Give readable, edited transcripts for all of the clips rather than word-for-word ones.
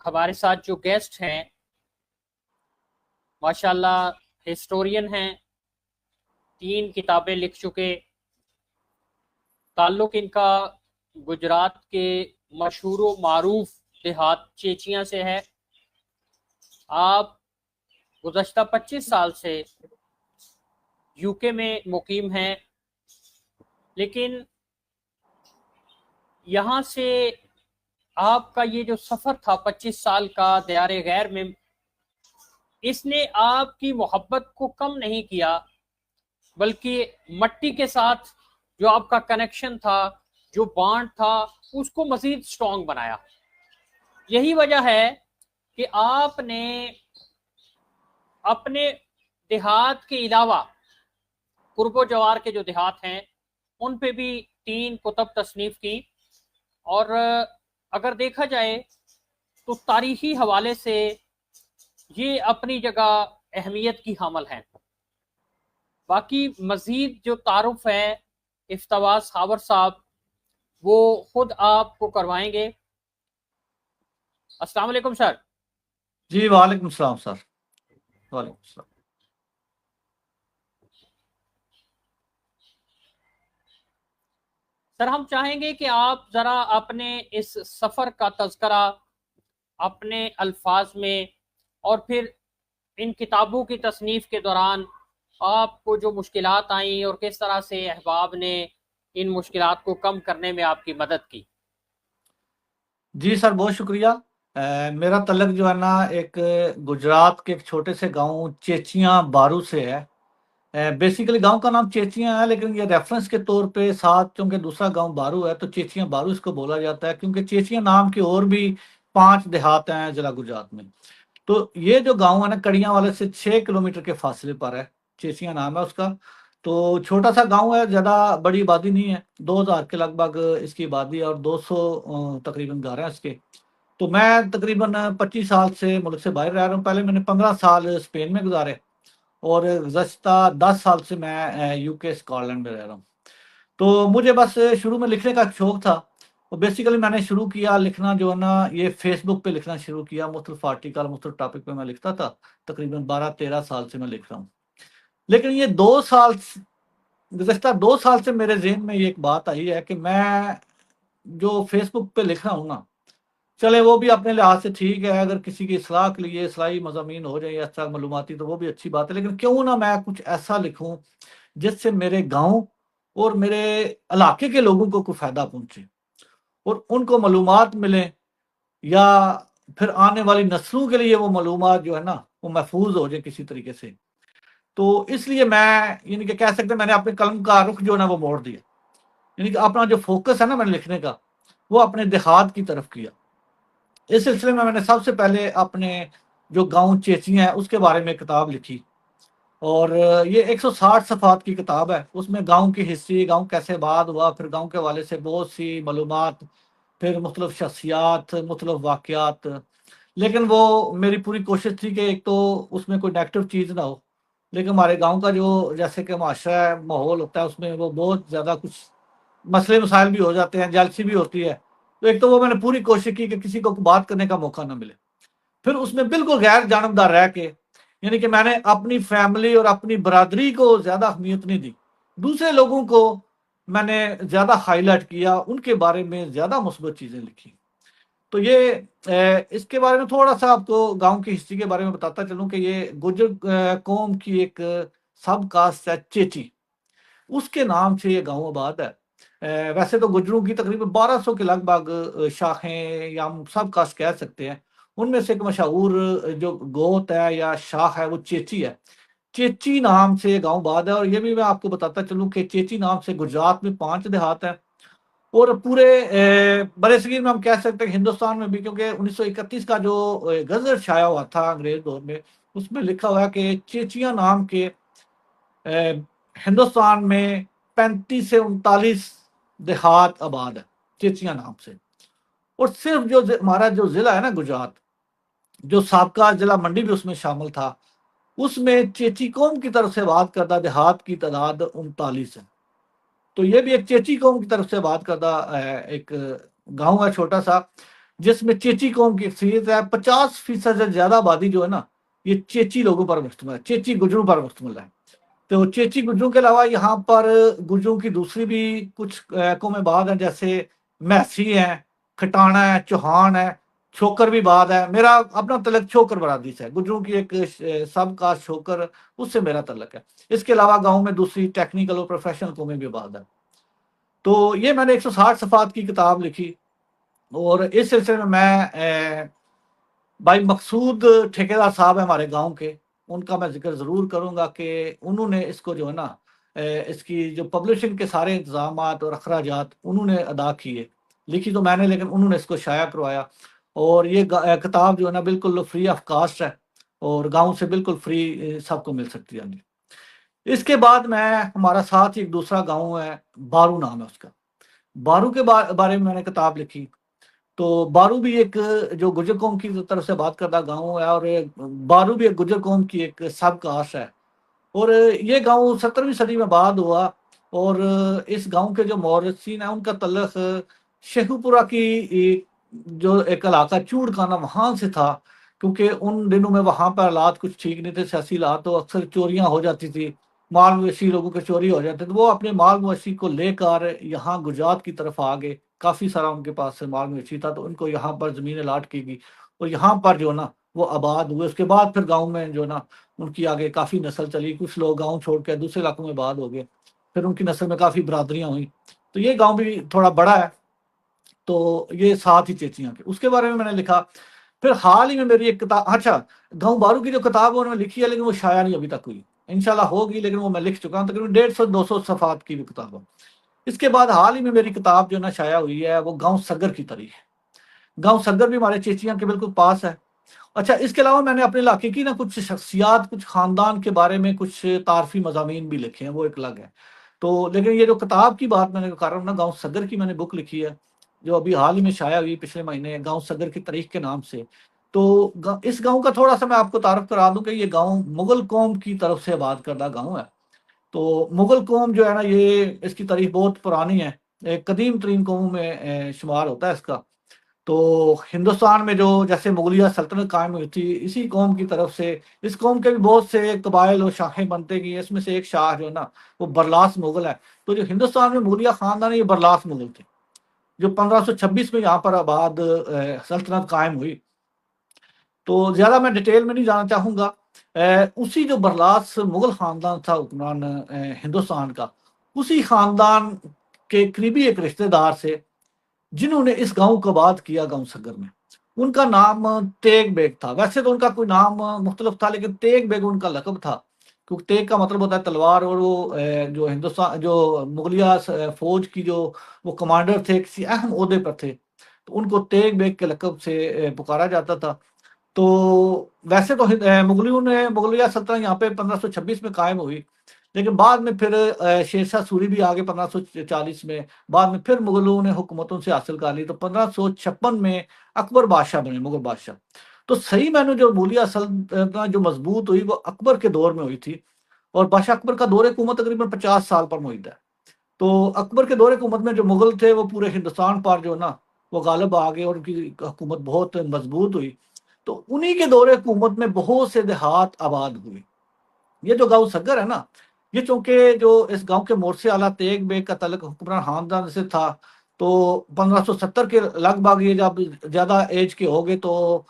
हमारे साथ जो गेस्ट हैं माशाल्लाह हिस्टोरियन हैं, 3 किताबें लिख चुके। ताल्लुक इनका गुजरात के मशहूर मारूफ देहात चेचिया से है। आप गुज़श्ता 25 साल से यूके में मुकीम हैं, लेकिन यहाँ से आपका ये जो सफ़र था 25 साल का दियारे गैर में, इसने आपकी मोहब्बत को कम नहीं किया, बल्कि मट्टी के साथ जो आपका कनेक्शन था, जो बॉन्ड था, उसको मज़ीद स्ट्रॉन्ग बनाया। यही वजह है कि आपने अपने देहात के अलावा कुर्बो जवार के जो देहात हैं उन पे भी 3 कुतब तसनीफ की। और अगर देखा जाए तो तारीखी हवाले से ये अपनी जगह अहमियत की हामिल हैं। बाकी मज़ीद जो तारुफ है इफ्तवास हावर साहब वो खुद आपको करवाएंगे। अस्सलाम वालेकुम सर। जी वालेकुम सलाम सर। वालेकुम सलाम। सर हम चाहेंगे कि आप ज़रा अपने इस सफ़र का तज़करा अपने अल्फाज में, और फिर इन किताबों की तसनीफ़ के दौरान आपको जो मुश्किलात आई और किस तरह से अहबाब ने इन मुश्किलात को कम करने में आपकी मदद की। जी सर बहुत शुक्रिया। मेरा तल्लक जो है ना एक गुजरात के एक छोटे से गांव चेचिया बारू से है। बेसिकली गांव का नाम चेचिया है, लेकिन ये रेफरेंस के तौर पे साथ क्योंकि दूसरा गांव बारू है तो चेचिया बारू इसको बोला जाता है, क्योंकि चेचिया नाम के और भी 5 देहात हैं जिला गुजरात में। तो ये जो गांव है ना कड़ियां वाले से 6 किलोमीटर के फासले पर है, चेचिया नाम है उसका। तो छोटा सा गांव है, ज़्यादा बड़ी आबादी नहीं है, 2000 के लगभग इसकी आबादी है और 200 तकरीबन घर हैं इसके। तो मैं तकरीबन 25 साल से मुल्क से बाहर रह रहा हूँ। पहले मैंने 15 साल स्पेन में गुजारे और गुज़श्ता 10 साल से मैं यूके स्कॉटलैंड में रह रहा हूँ। तो मुझे बस शुरू में लिखने का शौक था, तो बेसिकली मैंने शुरू किया लिखना जो है ना ये फेसबुक पे लिखना शुरू किया। मुख्तलिफ आर्टिकल मुख्तलिफ टॉपिक पे मैं लिखता था। तकरीबन 12-13 साल से मैं लिख रहा हूँ। लेकिन ये 2 साल गुज़श्ता 2 साल से मेरे जहन में ये एक बात आई है कि मैं जो फेसबुक पे लिख रहा हूँ ना, चले वो भी अपने लिहाज से ठीक है, अगर किसी की इस्लाह के लिए इस्लाही मज़ामीन हो जाए या अच्छा मालूमाती तो वो भी अच्छी बात है, लेकिन क्यों ना मैं कुछ ऐसा लिखूं जिससे मेरे गांव और मेरे इलाके के लोगों को कोई फ़ायदा पहुंचे और उनको मालूमात मिले, या फिर आने वाली नस्लों के लिए वो मालूमात जो है ना वो महफूज हो जाए किसी तरीके से। तो इसलिए मैं यानी कि कह सकते हैं मैंने अपने कलम का रुख जो है ना वो मोड़ दिया, यानी कि अपना जो फोकस है ना मैंने लिखने का वो अपने देहात की तरफ किया। इस सिलसिले में मैंने सबसे पहले अपने जो गांव चेचियां है उसके बारे में किताब लिखी, और ये 160 सफ़ात की किताब है। उसमें गांव की हिस्ट्री, गांव कैसे आबाद हुआ, फिर गांव के हवाले से बहुत सी मालूमात, फिर मुख्तलिफ शख्सियात, मुख्तलिफ वाक़यात। लेकिन वो मेरी पूरी कोशिश थी कि एक तो उसमें कोई नेगेटिव चीज़ ना हो, लेकिन हमारे गांव का जो जैसे कि माशरा है, माहौल होता है, उसमें वो बहुत ज़्यादा कुछ मसले मसाइल भी हो जाते हैं, जेलसी भी होती है। तो एक तो वो मैंने पूरी कोशिश की कि किसी को बात करने का मौका ना मिले। फिर उसमें बिल्कुल गैर जानबदार रह के, यानी कि मैंने अपनी फैमिली और अपनी बरादरी को ज़्यादा अहमियत नहीं दी, दूसरे लोगों को मैंने ज़्यादा हाईलाइट किया, उनके बारे में ज़्यादा मुस्बत चीज़ें लिखी। तो ये इसके बारे में थोड़ा सा आपको गांव की हिस्ट्री के बारे में बताता चलूं कि ये गुर्जर कौम की एक सब कास्ट है चेची, उसके नाम से ये गांव आबाद है। वैसे तो गुजरों की तकरीबन 1200 के लगभग शाखें या हम सब कास्ट कह सकते हैं। उनमें से एक मशहूर जो गोत है या शाख है वो चेची है। चेची नाम से गांव आबाद है, और ये भी मैं आपको बताता चलूं कि चेची नाम से गुजरात में 5 देहात हैं, और पूरे बड़े सगीर में हम कह सकते हैं हिंदुस्तान में भी, क्योंकि 1931 का जो गजर छाया हुआ था अंग्रेज दौर में, उसमें लिखा हुआ है कि चेचिया नाम के हिंदुस्तान में 35 से 39 देहात आबाद है चेचिया नाम से। और सिर्फ जो हमारा जो जिला है ना गुजरात, जो साबका जिला मंडी भी उसमें शामिल था, उसमें चेची कौम की तरफ से बात करदा देहात की तादाद 39 है। तो ये भी एक चेची कौम की तरफ से बात करदा एक गांव है छोटा सा, जिसमें चेची कौम की अक्सरियत है। 50% से ज्यादा आबादी जो है ना, ये चेची लोगों पर मुश्तमिल है, चेची गुजरों पर मुश्तमिल है। तो चेची गुजरों के अलावा यहाँ पर गुजरों की दूसरी भी कुछ कौमें बाद हैं, जैसे मैसी है, खटाना है, चौहान है, छोकर भी बाद है। मेरा अपना तलक छोकर बरादरी से है, गुजरों की एक सब कास्ट छोकर, उससे मेरा तलक है। इसके अलावा गाँव में दूसरी टेक्निकल और प्रोफेशनल कौमें भी बाद है। तो ये मैंने 160 सफ़ात की किताब लिखी, और इस सिलसिले में मैं भाई मकसूद ठेकेदार साहब है हमारे गांव के, उनका मैं जिक्र ज़रूर करूंगा कि उन्होंने इसको जो है ना, इसकी जो पब्लिशिंग के सारे इंतजाम और अखराजात उन्होंने अदा किए। लिखी तो मैंने, लेकिन उन्होंने इसको शाया करवाया। और ये किताब जो है ना बिल्कुल फ्री ऑफ कास्ट है, और गांव से बिल्कुल फ्री सबको मिल सकती है। इसके बाद मैं, हमारा साथ ही एक दूसरा गांव है, बारू नाम है उसका। बारू के बारे में मैंने किताब लिखी। तो बारू भी एक जो गुजर कौम की तरफ से बात करता गांव है, और बारू भी एक गुजर कौम की एक सब कास्ट है। और ये गांव 17वीं सदी में बाद हुआ। और इस गांव के जो मौरसीन है उनका तल्लक शेखुपुरा की जो एक इलाका चूड़खाना वहां से था, क्योंकि उन दिनों में वहां पर हालात कुछ ठीक नहीं थे, सियासी हालात, तो अक्सर चोरियां हो जाती थी, माल मवेशी लोगों के चोरी हो जाते, तो वो अपने माल मवेशी को लेकर यहाँ गुजरात की तरफ आ गए। काफी सारा उनके पास से माल मवेशी था, तो उनको यहाँ पर जमीन अलाट की गई, और यहाँ पर जो ना वो आबाद हुए। उसके बाद फिर गाँव में जो ना उनकी आगे काफ़ी नस्ल चली, कुछ लोग गांव छोड़ के दूसरे इलाकों में बाद हो गए, फिर उनकी नस्ल में काफ़ी बरादरियां हुई। तो ये गांव भी थोड़ा बड़ा है। तो ये साथ ही चेचियां के, उसके बारे में मैंने लिखा। फिर हाल ही में मेरी एक किताब, अच्छा, गांव बारू की जो किताब है उन्होंने लिखी है, लेकिन वो शाया नहीं अभी तक हुई, इंशाल्लाह होगी, लेकिन वो मैं लिख चुका हूँ, तकरीबन 150-200 सफ़ात की भी किताब है। इसके बाद हाल ही में मेरी किताब जो ना शाया हुई है, वो गाँव सगर की तारीख है। गाँव सगर भी हमारे चेचियां के बिल्कुल पास है। अच्छा, इसके अलावा मैंने अपने इलाके की ना कुछ शख्सियात, कुछ खानदान के बारे में कुछ तारफी मज़ामीन भी लिखे हैं, वो एक अलग है। तो लेकिन ये जो किताब की बात मैंने कर रहा हूँ ना, गाँव सगर की मैंने बुक लिखी है, जो अभी हाल ही में शाया हुई पिछले महीने, गाँव सगर की तारीख के नाम से। तो इस गाँव का थोड़ा सा मैं आपको तारफ करा दूं कि ये गाँव मुगल कौम की तरफ से आबाद करदा गाँव है। तो मुगल कौम जो है ना, ये इसकी तारीख बहुत पुरानी है, एक कदीम तरीन कौम में शुमार होता है इसका। तो हिंदुस्तान में जो जैसे मुगलिया सल्तनत कायम हुई थी, इसी कौम की तरफ से, इस कौम के भी बहुत से कबाइल और शाखें बनते गई, इसमें से एक शाह जो है ना वो बरलास मुगल है। तो जो हिंदुस्तान में मुगलिया खानदान है, ये बरलास मुगल थे, जो 1526 में यहाँ पर आबाद सल्तनत कायम हुई। तो ज्यादा मैं डिटेल में नहीं जाना चाहूंगा। उसी जो बरलास मुगल खानदान था हुक्मरान हिंदुस्तान का, उसी खानदान के करीबी एक रिश्तेदार से जिन्होंने इस गांव को आबाद किया, गांव सगर में, उनका नाम तेग बेग था। वैसे तो उनका कोई नाम मुख्तलिफ था, लेकिन तेग बेग उनका लकब था, क्योंकि तेग का मतलब होता है तलवार, और वो जो हिंदुस्तान जो मुगलिया फौज की जो वो कमांडर थे, किसी अहम ओहदे पर थे, तो उनको तेग बेग के लकब से पुकारा जाता था। तो वैसे तो मुगलिया सल्तनत यहाँ पे 1526 में कायम हुई, लेकिन बाद में फिर शेरशाह सूरी भी आगे 1540 में, बाद में फिर मुगलों ने हुकूमतों से हासिल कर ली, तो 1556 में अकबर बादशाह बने, मुगल बादशाह। तो सही मैंने जो मुगलिया सल्तनत जो मजबूत हुई, वो अकबर के दौर में हुई थी, और बादशाह अकबर का दौर हुकूमत तकरीबन 50 साल पर मुहित है। तो अकबर के दौर हुकूमत में जो मुगल थे, वो पूरे हिंदुस्तान पर जो ना वो गालिब आ गए, और उनकी हुकूमत बहुत मजबूत हुई। तो उन्हीं के दौरे हुकूमत में बहुत से देहात आबाद हुए। ये जो गाँव सगर है ना, ये चूंकि जो इस गांव के मोर्चे आला तेग बेग का तलक हुक्मरान खानदान से था, तो 1570 के लगभग ये जब ज्यादा एज के हो गए, तो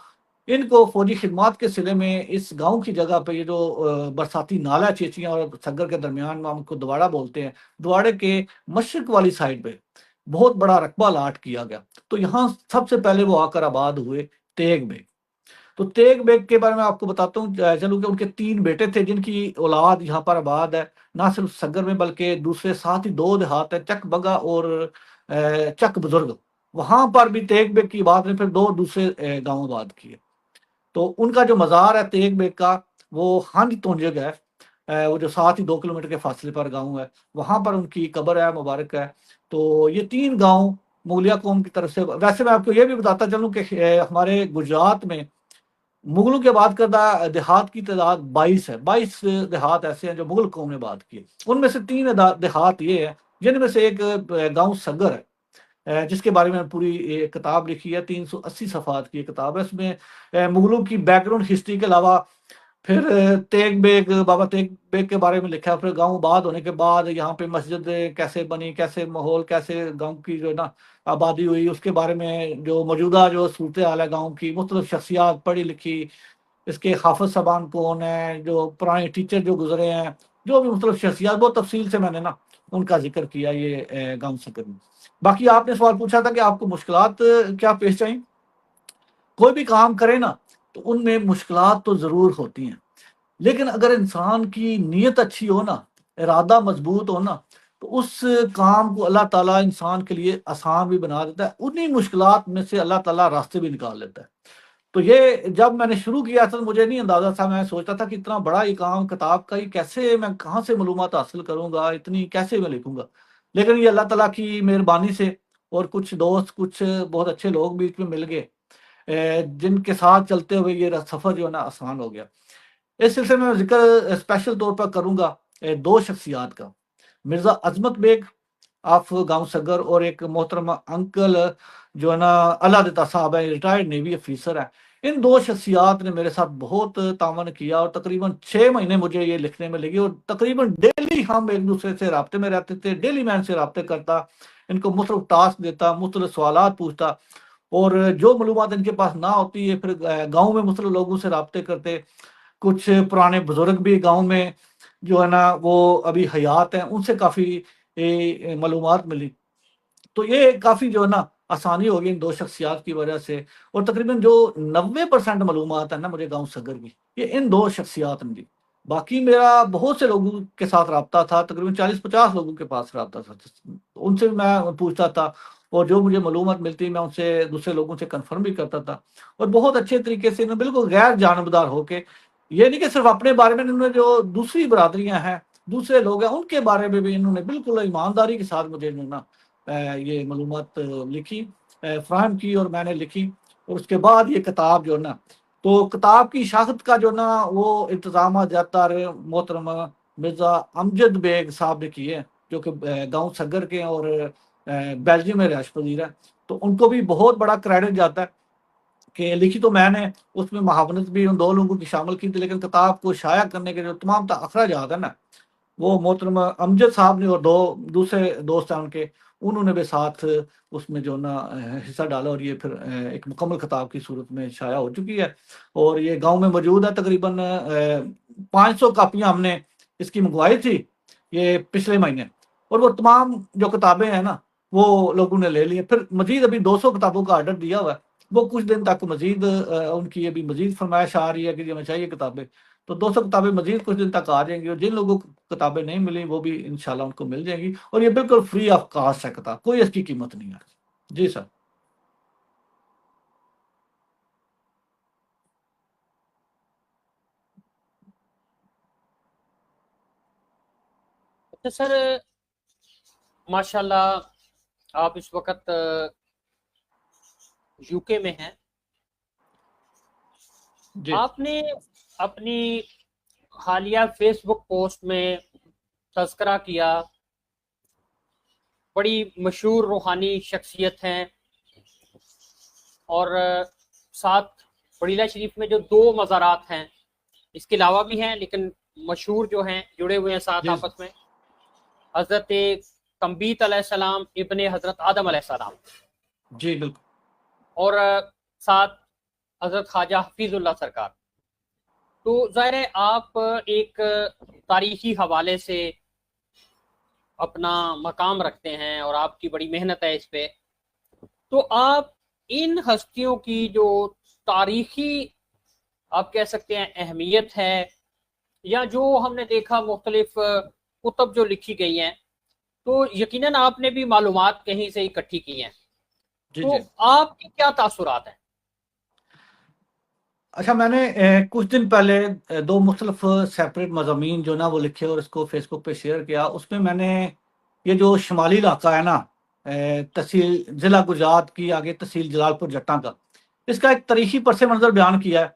इनको फौजी खिदमात के सिले में इस गांव की जगह पे ये जो बरसाती नाला चेचियां और सगर के दरमियान में, हम उसको दवाड़ा बोलते हैं, दवाड़े के मशरक वाली साइड पे बहुत बड़ा रकबा लाट किया गया। तो यहाँ सबसे पहले वो आकर आबाद हुए, तेग बेग। तो तेग बेग के बारे में आपको बताता हूँ, चलूँ कि उनके 3 बेटे थे, जिनकी औलाद यहाँ पर आबाद है, ना सिर्फ सगर में बल्कि दूसरे साथ ही 2 देहात है, चक बगा और चक बुजुर्ग, वहां पर भी तेग बेग की बात ने फिर 2 दूसरे गांव आबाद किए। तो उनका जो मज़ार है तेग बेग का, वो हंज तोंजग है, वो जो साथ ही 2 किलोमीटर के फासले पर गाँव है, वहां पर उनकी कब्र है, मुबारक है। तो ये 3 गाँव मुगलिया कौम की तरफ से। वैसे मैं आपको ये भी बताता चलूँ कि हमारे गुजरात में मुगलों के बाद करदा देहात की तादाद 22 है। 22 देहात ऐसे हैं जो मुगल कौम ने बात किए, उनमें से 3 देहात ये है, जिनमें से एक गांव सगर है। जिसके बारे में पूरी एक किताब लिखी है, 380 सफ़ात की किताब है। उसमें मुगलों की बैकग्राउंड हिस्ट्री के अलावा फिर तेग बेग, बाबा तेग बेग के बारे में लिखा है। फिर गांव आबाद होने के बाद यहाँ पे मस्जिद कैसे बनी, कैसे माहौल, कैसे गांव की जो है ना आबादी हुई, उसके बारे में जो मौजूदा जो सूरत हाल है गांव की, मुख्तलिफ शख्सियात पढ़ी लिखी, इसके हाफिज साहबान कौन है, जो पुराने टीचर जो गुजरे हैं, जो भी मुख्तलिफ शख्सियात, बहुत तफसील से मैंने ना उनका जिक्र किया ये गाँव सकर में। बाकी आपने सवाल पूछा था कि आपको मुश्किलात क्या पेश आई। कोई भी काम करे ना तो उनमें मुश्किलात तो ज़रूर होती हैं, लेकिन अगर इंसान की नीयत अच्छी हो ना, इरादा मजबूत हो ना, तो उस काम को अल्लाह ताला इंसान के लिए आसान भी बना देता है। उन्हीं मुश्किलात में से अल्लाह ताला रास्ते भी निकाल लेता है। तो ये जब मैंने शुरू किया था तो मुझे नहीं अंदाज़ा था, मैं सोचता था कि इतना बड़ा ये काम किताब का, ये कैसे, मैं कहाँ से मालूमात हासिल करूँगा, इतनी कैसे मैं लिखूँगा। लेकिन ये अल्लाह ताला की मेहरबानी से और कुछ दोस्त, कुछ बहुत अच्छे लोग बीच में मिल गए, जिनके साथ चलते हुए ये सफ़र जो है ना आसान हो गया। इस सिलसिले में ज़िक्र स्पेशल तौर पर करूँगा 2 शख्सियात का। मिर्ज़ा अज़मत बेग ऑफ गाँव सगर, और एक मोहतरमा अंकल जो है ना अलादता साहब है, रिटायर्ड नेवी ऑफिसर है। इन 2 शख्सियात ने मेरे साथ बहुत तावन किया और तकरीबन 6 महीने मुझे ये लिखने में लगी, और तकरीबन डेली हम एक-दूसरे से राब्ते में रहते थे। डेली मैं इनसे राब्ते करता, इनको मुख्तलिफ टास्क देता, मुख्तलिफ सवालात पूछता, और जो मालूमात इनके पास ना होती है फिर गाँव में मुख्तलिफ लोगों से राब्ते करते। कुछ पुराने बुजुर्ग भी गाँव में जो है ना वो अभी हयात हैं, उनसे काफ़ी मालूमात मिली। तो ये काफ़ी जो है ना आसानी हो गई इन 2 शख्सियात की वजह से, और तकरीबन जो 90% मालूमात है ना मुझे गाँव सगर की, ये इन 2 शख्सियात ने दी। बाकी मेरा बहुत से लोगों के साथ राब्ता था, तकरीबन 40-50 लोगों के पास राब्ता था। उनसे भी मैं पूछता था, और जो मुझे मालूमात मिलती मैं उनसे दूसरे लोगों से कन्फर्म भी करता था। और बहुत अच्छे तरीके से इन्होंने बिल्कुल गैर जानबदार होके, ये नहीं कि सिर्फ़ अपने बारे में, इन्होंने जो दूसरी बरादरियाँ हैं, दूसरे लोग हैं, उनके बारे में भी इन्होंने बिल्कुल ईमानदारी के साथ मुझे जो है ना ये मालूमात लिखी, फ़राहम की, और मैंने लिखी। और उसके बाद ये किताब जो है ना, तो किताब की इशाअत का जो ना वो इंतज़ाम ज़्यादातर मोहतरमा मिर्ज़ा अमजद बेग साहब ने किए हैं, जो कि गाँव सगर के हैं और बेल्जियम में रिहाइश पज़ीर हैं। तो उनको भी बहुत बड़ा क्रेडिट जाता है कि लिखी तो मैंने, उसमें महावनत भी उन 2 लोगों की शामिल की थी, लेकिन किताब को शाया करने के जो तमाम अखराजात है ना, वो मोहतरमा अमजद साहब ने, और 2 दूसरे दोस्त हैं उनके, उन्होंने भी साथ उसमें जो ना हिस्सा डाला, और ये फिर एक मुकम्मल किताब की सूरत में शाया हो चुकी है। और ये गाँव में मौजूद है। तकरीबन 500 कापियाँ हमने इसकी मँगवाई थी ये पिछले महीने, और वो तमाम जो किताबें हैं ना, वो लोगों ने ले ली हैं। फिर मज़ीद अभी 200 किताबों का ऑर्डर दिया हुआ है। वो कुछ दिन तक मज़ीद उनकी अभी मज़ीद फ़रमाइश आ रही है कि हमें चाहिए किताबें। तो 200 किताबें मज़ीद कुछ दिन तक आ जाएँगी, और जिन लोगों को किताबें नहीं मिली वो भी इंशाल्लाह उनको मिल जाएँगी, और ये बिल्कुल फ्री ऑफ कॉस्ट है किताब, कोई इसकी कीमत नहीं है। जी सर। अच्छा सर, माशाल्लाह आप इस वक़्त यूके में हैं। जी। आपने अपनी हालिया फ़ेसबुक पोस्ट में तज़किरा किया, बड़ी मशहूर रूहानी शख्सियत हैं, और साथ बड़ीला शरीफ में जो 2 मज़ारात हैं, इसके अलावा भी हैं, लेकिन मशहूर जो हैं, जुड़े हुए हैं साथ जी। आपस में, हज़रत कम्बीत अलैहिस्सलाम इब्ने हज़रत आदम अलैहिस्सलाम, जी, बिल्कुल। और साथ हज़रत ख्वाजा हफ़ीज़ुल्लाह सरकार। तो ज़ाहिर है आप एक तारीखी हवाले से अपना मकाम रखते हैं, और आपकी बड़ी मेहनत है इस पे। तो आप इन हस्तियों की जो तारीखी, आप कह सकते हैं, अहमियत है, या जो हमने देखा मुख्तलिफ कुतब जो लिखी गई हैं, तो यकीनन आपने भी मालूमात कहीं से इकट्ठी की हैं। जी, तो जी। आपके क्या तासुरात हैं? अच्छा, मैंने कुछ दिन पहले 2 मुख्तलिफ सेपरेट मज़ामीन जो ना वो लिखे और इसको फ़ेसबुक पे शेयर किया। उसमें मैंने ये जो शुमाली इलाका है ना, तहसील ज़िला गुजरात की आगे तहसील जलालपुर जट्टा का, इसका एक तारीखी पस मंज़र बयान किया है।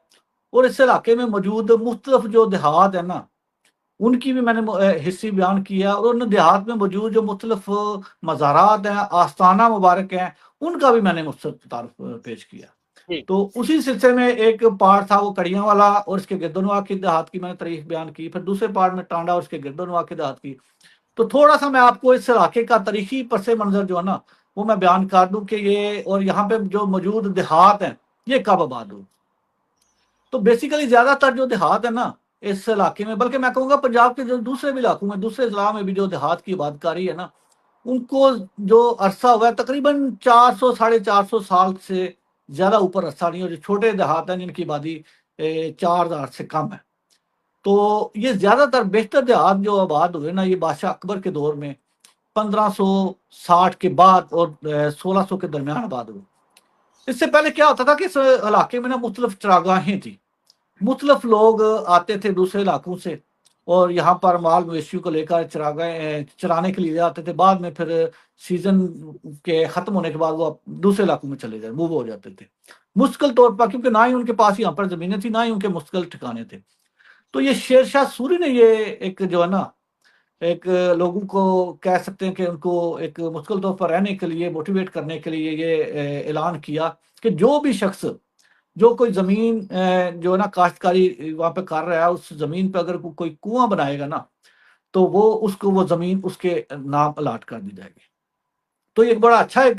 और इस इलाके में मौजूद मुख्तलिफ जो देहात है ना, उनकी भी मैंने हिस्ट्री बयान किया, और उन देहात में मौजूद जो मुख्तलिफ मज़ारात हैं, आस्थाना मुबारक हैं, उनका भी मैंने मुख्तलिफ तारुफ पेश किया। जी तो उसी सिलसिले में एक पार्ट था वो कड़ियाँ वाला और इसके गिरदोनवा की देहात की मैंने तारीख बयान की, फिर दूसरे पार्ट में टांडा और इसके गिरदोनवा की देहात की। तो थोड़ा सा मैं आपको इस इलाके का तारीखी पस मंजर जो है ना वो मैं बयान कर दूं कि ये और यहाँ पे जो मौजूद देहात हैं ये कब आबाद हुए। तो बेसिकली ज्यादातर जो देहात है ना इस इलाके में, बल्कि मैं कहूँगा पंजाब के जो दूसरे भी इलाकों में, दूसरे जिला में भी जो देहात की आबादकारी है ना, उनको जो अरसा हुआ है तकरीबन 400 450 साल से ज्यादा ऊपर अरसा नहीं, और जो छोटे देहात हैं जिनकी आबादी 4000 से कम है। तो ये ज्यादातर बेहतर देहात जो आबाद हुए ना ये बादशाह अकबर के दौर में 1560 के बाद और 1600 के दरमियान आबाद हुए। इससे पहले क्या होता था कि इस इलाके में ना मुख्तलिफ चरागाहें थी, मुख्तलिफ लोग आते थे दूसरे इलाकों से और यहाँ पर माल मवेशियों को लेकर चरागाहें चराने के लिए आते थे। बाद में फिर सीजन के ख़त्म होने के बाद वो दूसरे इलाकों में चले जाए, मूव हो जाते थे मुश्किल तौर पर, क्योंकि ना ही उनके पास यहाँ पर ज़मीनें थी, ना ही उनके मुश्किल ठिकाने थे। तो ये शेर शाह सूरी ने ये एक जो है ना एक लोगों को कह सकते हैं कि उनको एक मुश्किल तौर पर रहने के लिए मोटिवेट करने के लिए ये ऐलान किया कि जो भी शख्स जो कोई ज़मीन जो है ना काश्तकारी वहाँ पे कर रहा है, उस ज़मीन पे अगर कोई कुआं बनाएगा ना तो वो उसको वो ज़मीन उसके नाम अलाट कर दी जाएगी। तो ये एक बड़ा अच्छा एक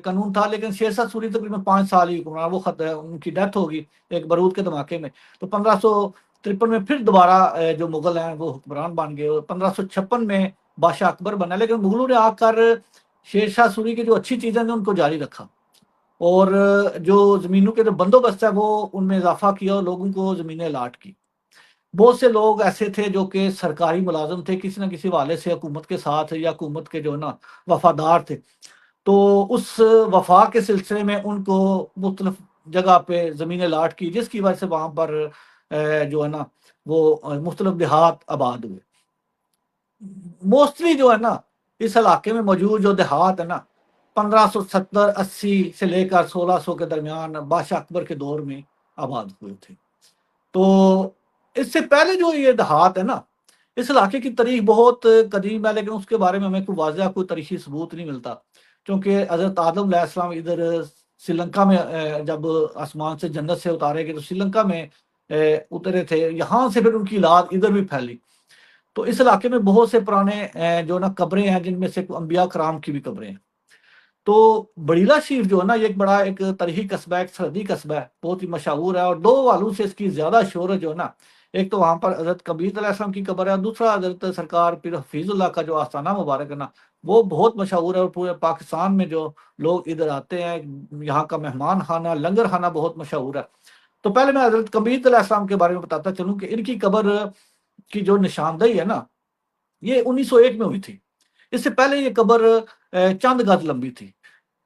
कानून था। लेकिन शेरशाह सूरी तकरीबन 5 साल ही हुक्मरान, वो उनकी डेथ होगी एक बारूद के धमाके में। तो 1553 में फिर दोबारा जो मुगल हैं वो हुक्मरान बन गए और 1556 में बादशाह अकबर बना। लेकिन मुगलों ने आकर शेरशाह सूरी की जो अच्छी चीज़ें थी उनको जारी रखा और जो ज़मीनों के जो बंदोबस्त है वो उनमें इजाफा किया और लोगों को ज़मीनें अलाट की। बहुत से लोग ऐसे थे जो कि सरकारी मुलाजिम थे, किसी न किसी हवाले से हुकूमत के साथ या हुकूमत के जो है ना वफादार थे। तो उस वफा के सिलसिले में उनको मुख्तलिफ जगह पे ज़मीनें अलाट की, जिसकी वजह से वहाँ पर जो है ना वो मुख्तलिफ देहात आबाद हुए। मोस्टली जो है ना इस इलाके में मौजूद जो देहात है ना 1570-80 से लेकर 1600 के दरमियान बादशाह अकबर के दौर में आबाद हुए थे। तो इससे पहले जो ये देहात है ना इस इलाके की तारीख बहुत कदीम है, लेकिन उसके बारे में हमें कोई वाज़ह कोई तारीखी सबूत नहीं मिलता, क्योंकि हज़रत आदम अलैहिस्सलाम इधर श्रीलंका में जब आसमान से जन्नत से उतारे गए तो श्रीलंका में उतरे थे, यहाँ से फिर उनकी औलाद इधर भी फैली। तो इस इलाके में बहुत से पुराने जो ना कब्रें हैं, जिनमें से अंबिया कराम की भी कब्रें हैं। तो बड़ीला शरीफ जो है ना ये एक बड़ा एक तारीखी कस्बा है, एक सरहदी कस्बा है, बहुत ही मशहूर है और दो वालों से इसकी ज्यादा शोहरत जो है ना, एक तो वहाँ पर हजरत कबीर अलैहिस्सलाम की कब्र है, दूसरा हजरत सरकार पीर हफीजुल्लाह का जो आस्थाना मुबारक है ना वो बहुत मशहूर है और पूरे पाकिस्तान में जो लोग इधर आते हैं, यहाँ का मेहमान खाना लंगर खाना बहुत मशहूर है। तो पहले मैं हजरत कबीर अलैहिस्सलाम के बारे में बताता चलूँ कि इनकी कब्र की जो निशानदेही है ना ये 1901 में हुई थी। इससे पहले ये कब्र चंद गज लंबी थी।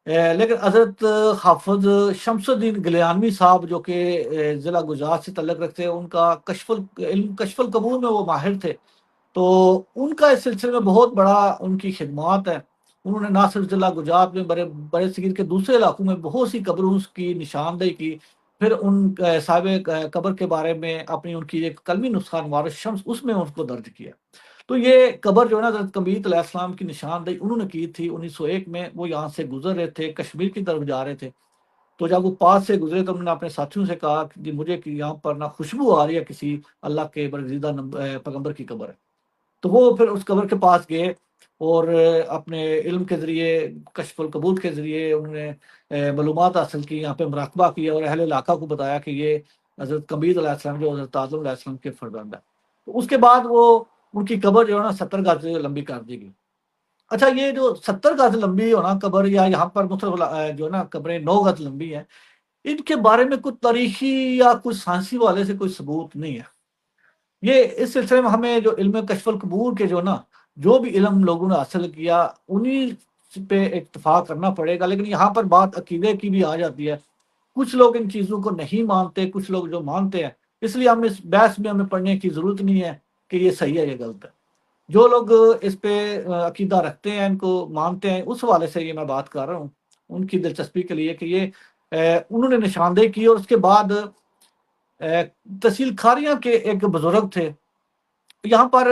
लेकिन हज़रत हाफ़िज़ शम्सुद्दीन गिलयानवी साहब जो कि ज़िला गुजरात से तल्लुक़ रखते हैं, उनका कश्फ़ुल क़बूल में वो माहिर थे। तो उनका इस सिलसिले में बहुत बड़ा उनकी खिदमात है। उन्होंने ना सिर्फ़ ज़िला गुजरात में बड़े सगीर के दूसरे इलाकों में बहुत सी कब्रों की निशानदेही की। फिर उन साहिब कब्र के बारे में अपनी उनकी एक कलमी नुस्ख़ा नवारिस शम्स उसमें उनको दर्ज किया। तो ये कब्र जो है ना हज़रत कबीर अलैहिस्सलाम की निशानदेही उन्होंने की थी 1901 में। वो यहाँ से गुज़र रहे थे, कश्मीर की तरफ जा रहे थे। तो जब वो पास से गुज़रे तो उन्होंने अपने साथियों से कहा कि जी मुझे कि यहाँ पर ना खुशबू आ रही है किसी अल्लाह के बरगज़ीदा पैगंबर की कब्र है। तो वो फिर उस कब्र के पास गए और अपने इल्म के ज़रिए, कश्फ़ुल कबूल के ज़रिए उन्होंने मालूमात हासिल की, यहाँ पे मुराक़बा किया और अहले इलाका को बताया कि ये हज़रत कबीर अलैहिस्सलाम जो हज़रत आदम अलैहिस्सलाम के फ़र्जंद है। तो उसके बाद वो उनकी कब्र जो है ना 70 गज लंबी कर दी गई। अच्छा, ये जो 70 गज लंबी हो ना कब्र, या यहाँ पर मुख्तलिफ जो है ना कब्रें 9 गज लंबी हैं, इनके बारे में कुछ तारीखी या कुछ साइंसी वाले से कोई सबूत नहीं है। ये इस सिलसिले में हमें जो इल्म कश्फुल कबूर के जो ना जो भी इल्म लोगों ने हासिल किया उन्हीं पे इत्तेफाक करना पड़ेगा। लेकिन यहाँ पर बात अकीदे की भी आ जाती है। कुछ लोग इन चीज़ों को नहीं मानते, कुछ लोग जो मानते हैं, इसलिए हम इस बहस में हमें पढ़ने की ज़रूरत नहीं है कि ये सही है, ये गलत है। जो लोग इस पे अकीदा रखते हैं, इनको मानते हैं, उस हवाले से ये मैं बात कर रहा हूँ, उनकी दिलचस्पी के लिए कि ये उन्होंने निशानदेही की। और उसके बाद तहसील खारियाँ के एक बुजुर्ग थे, यहाँ पर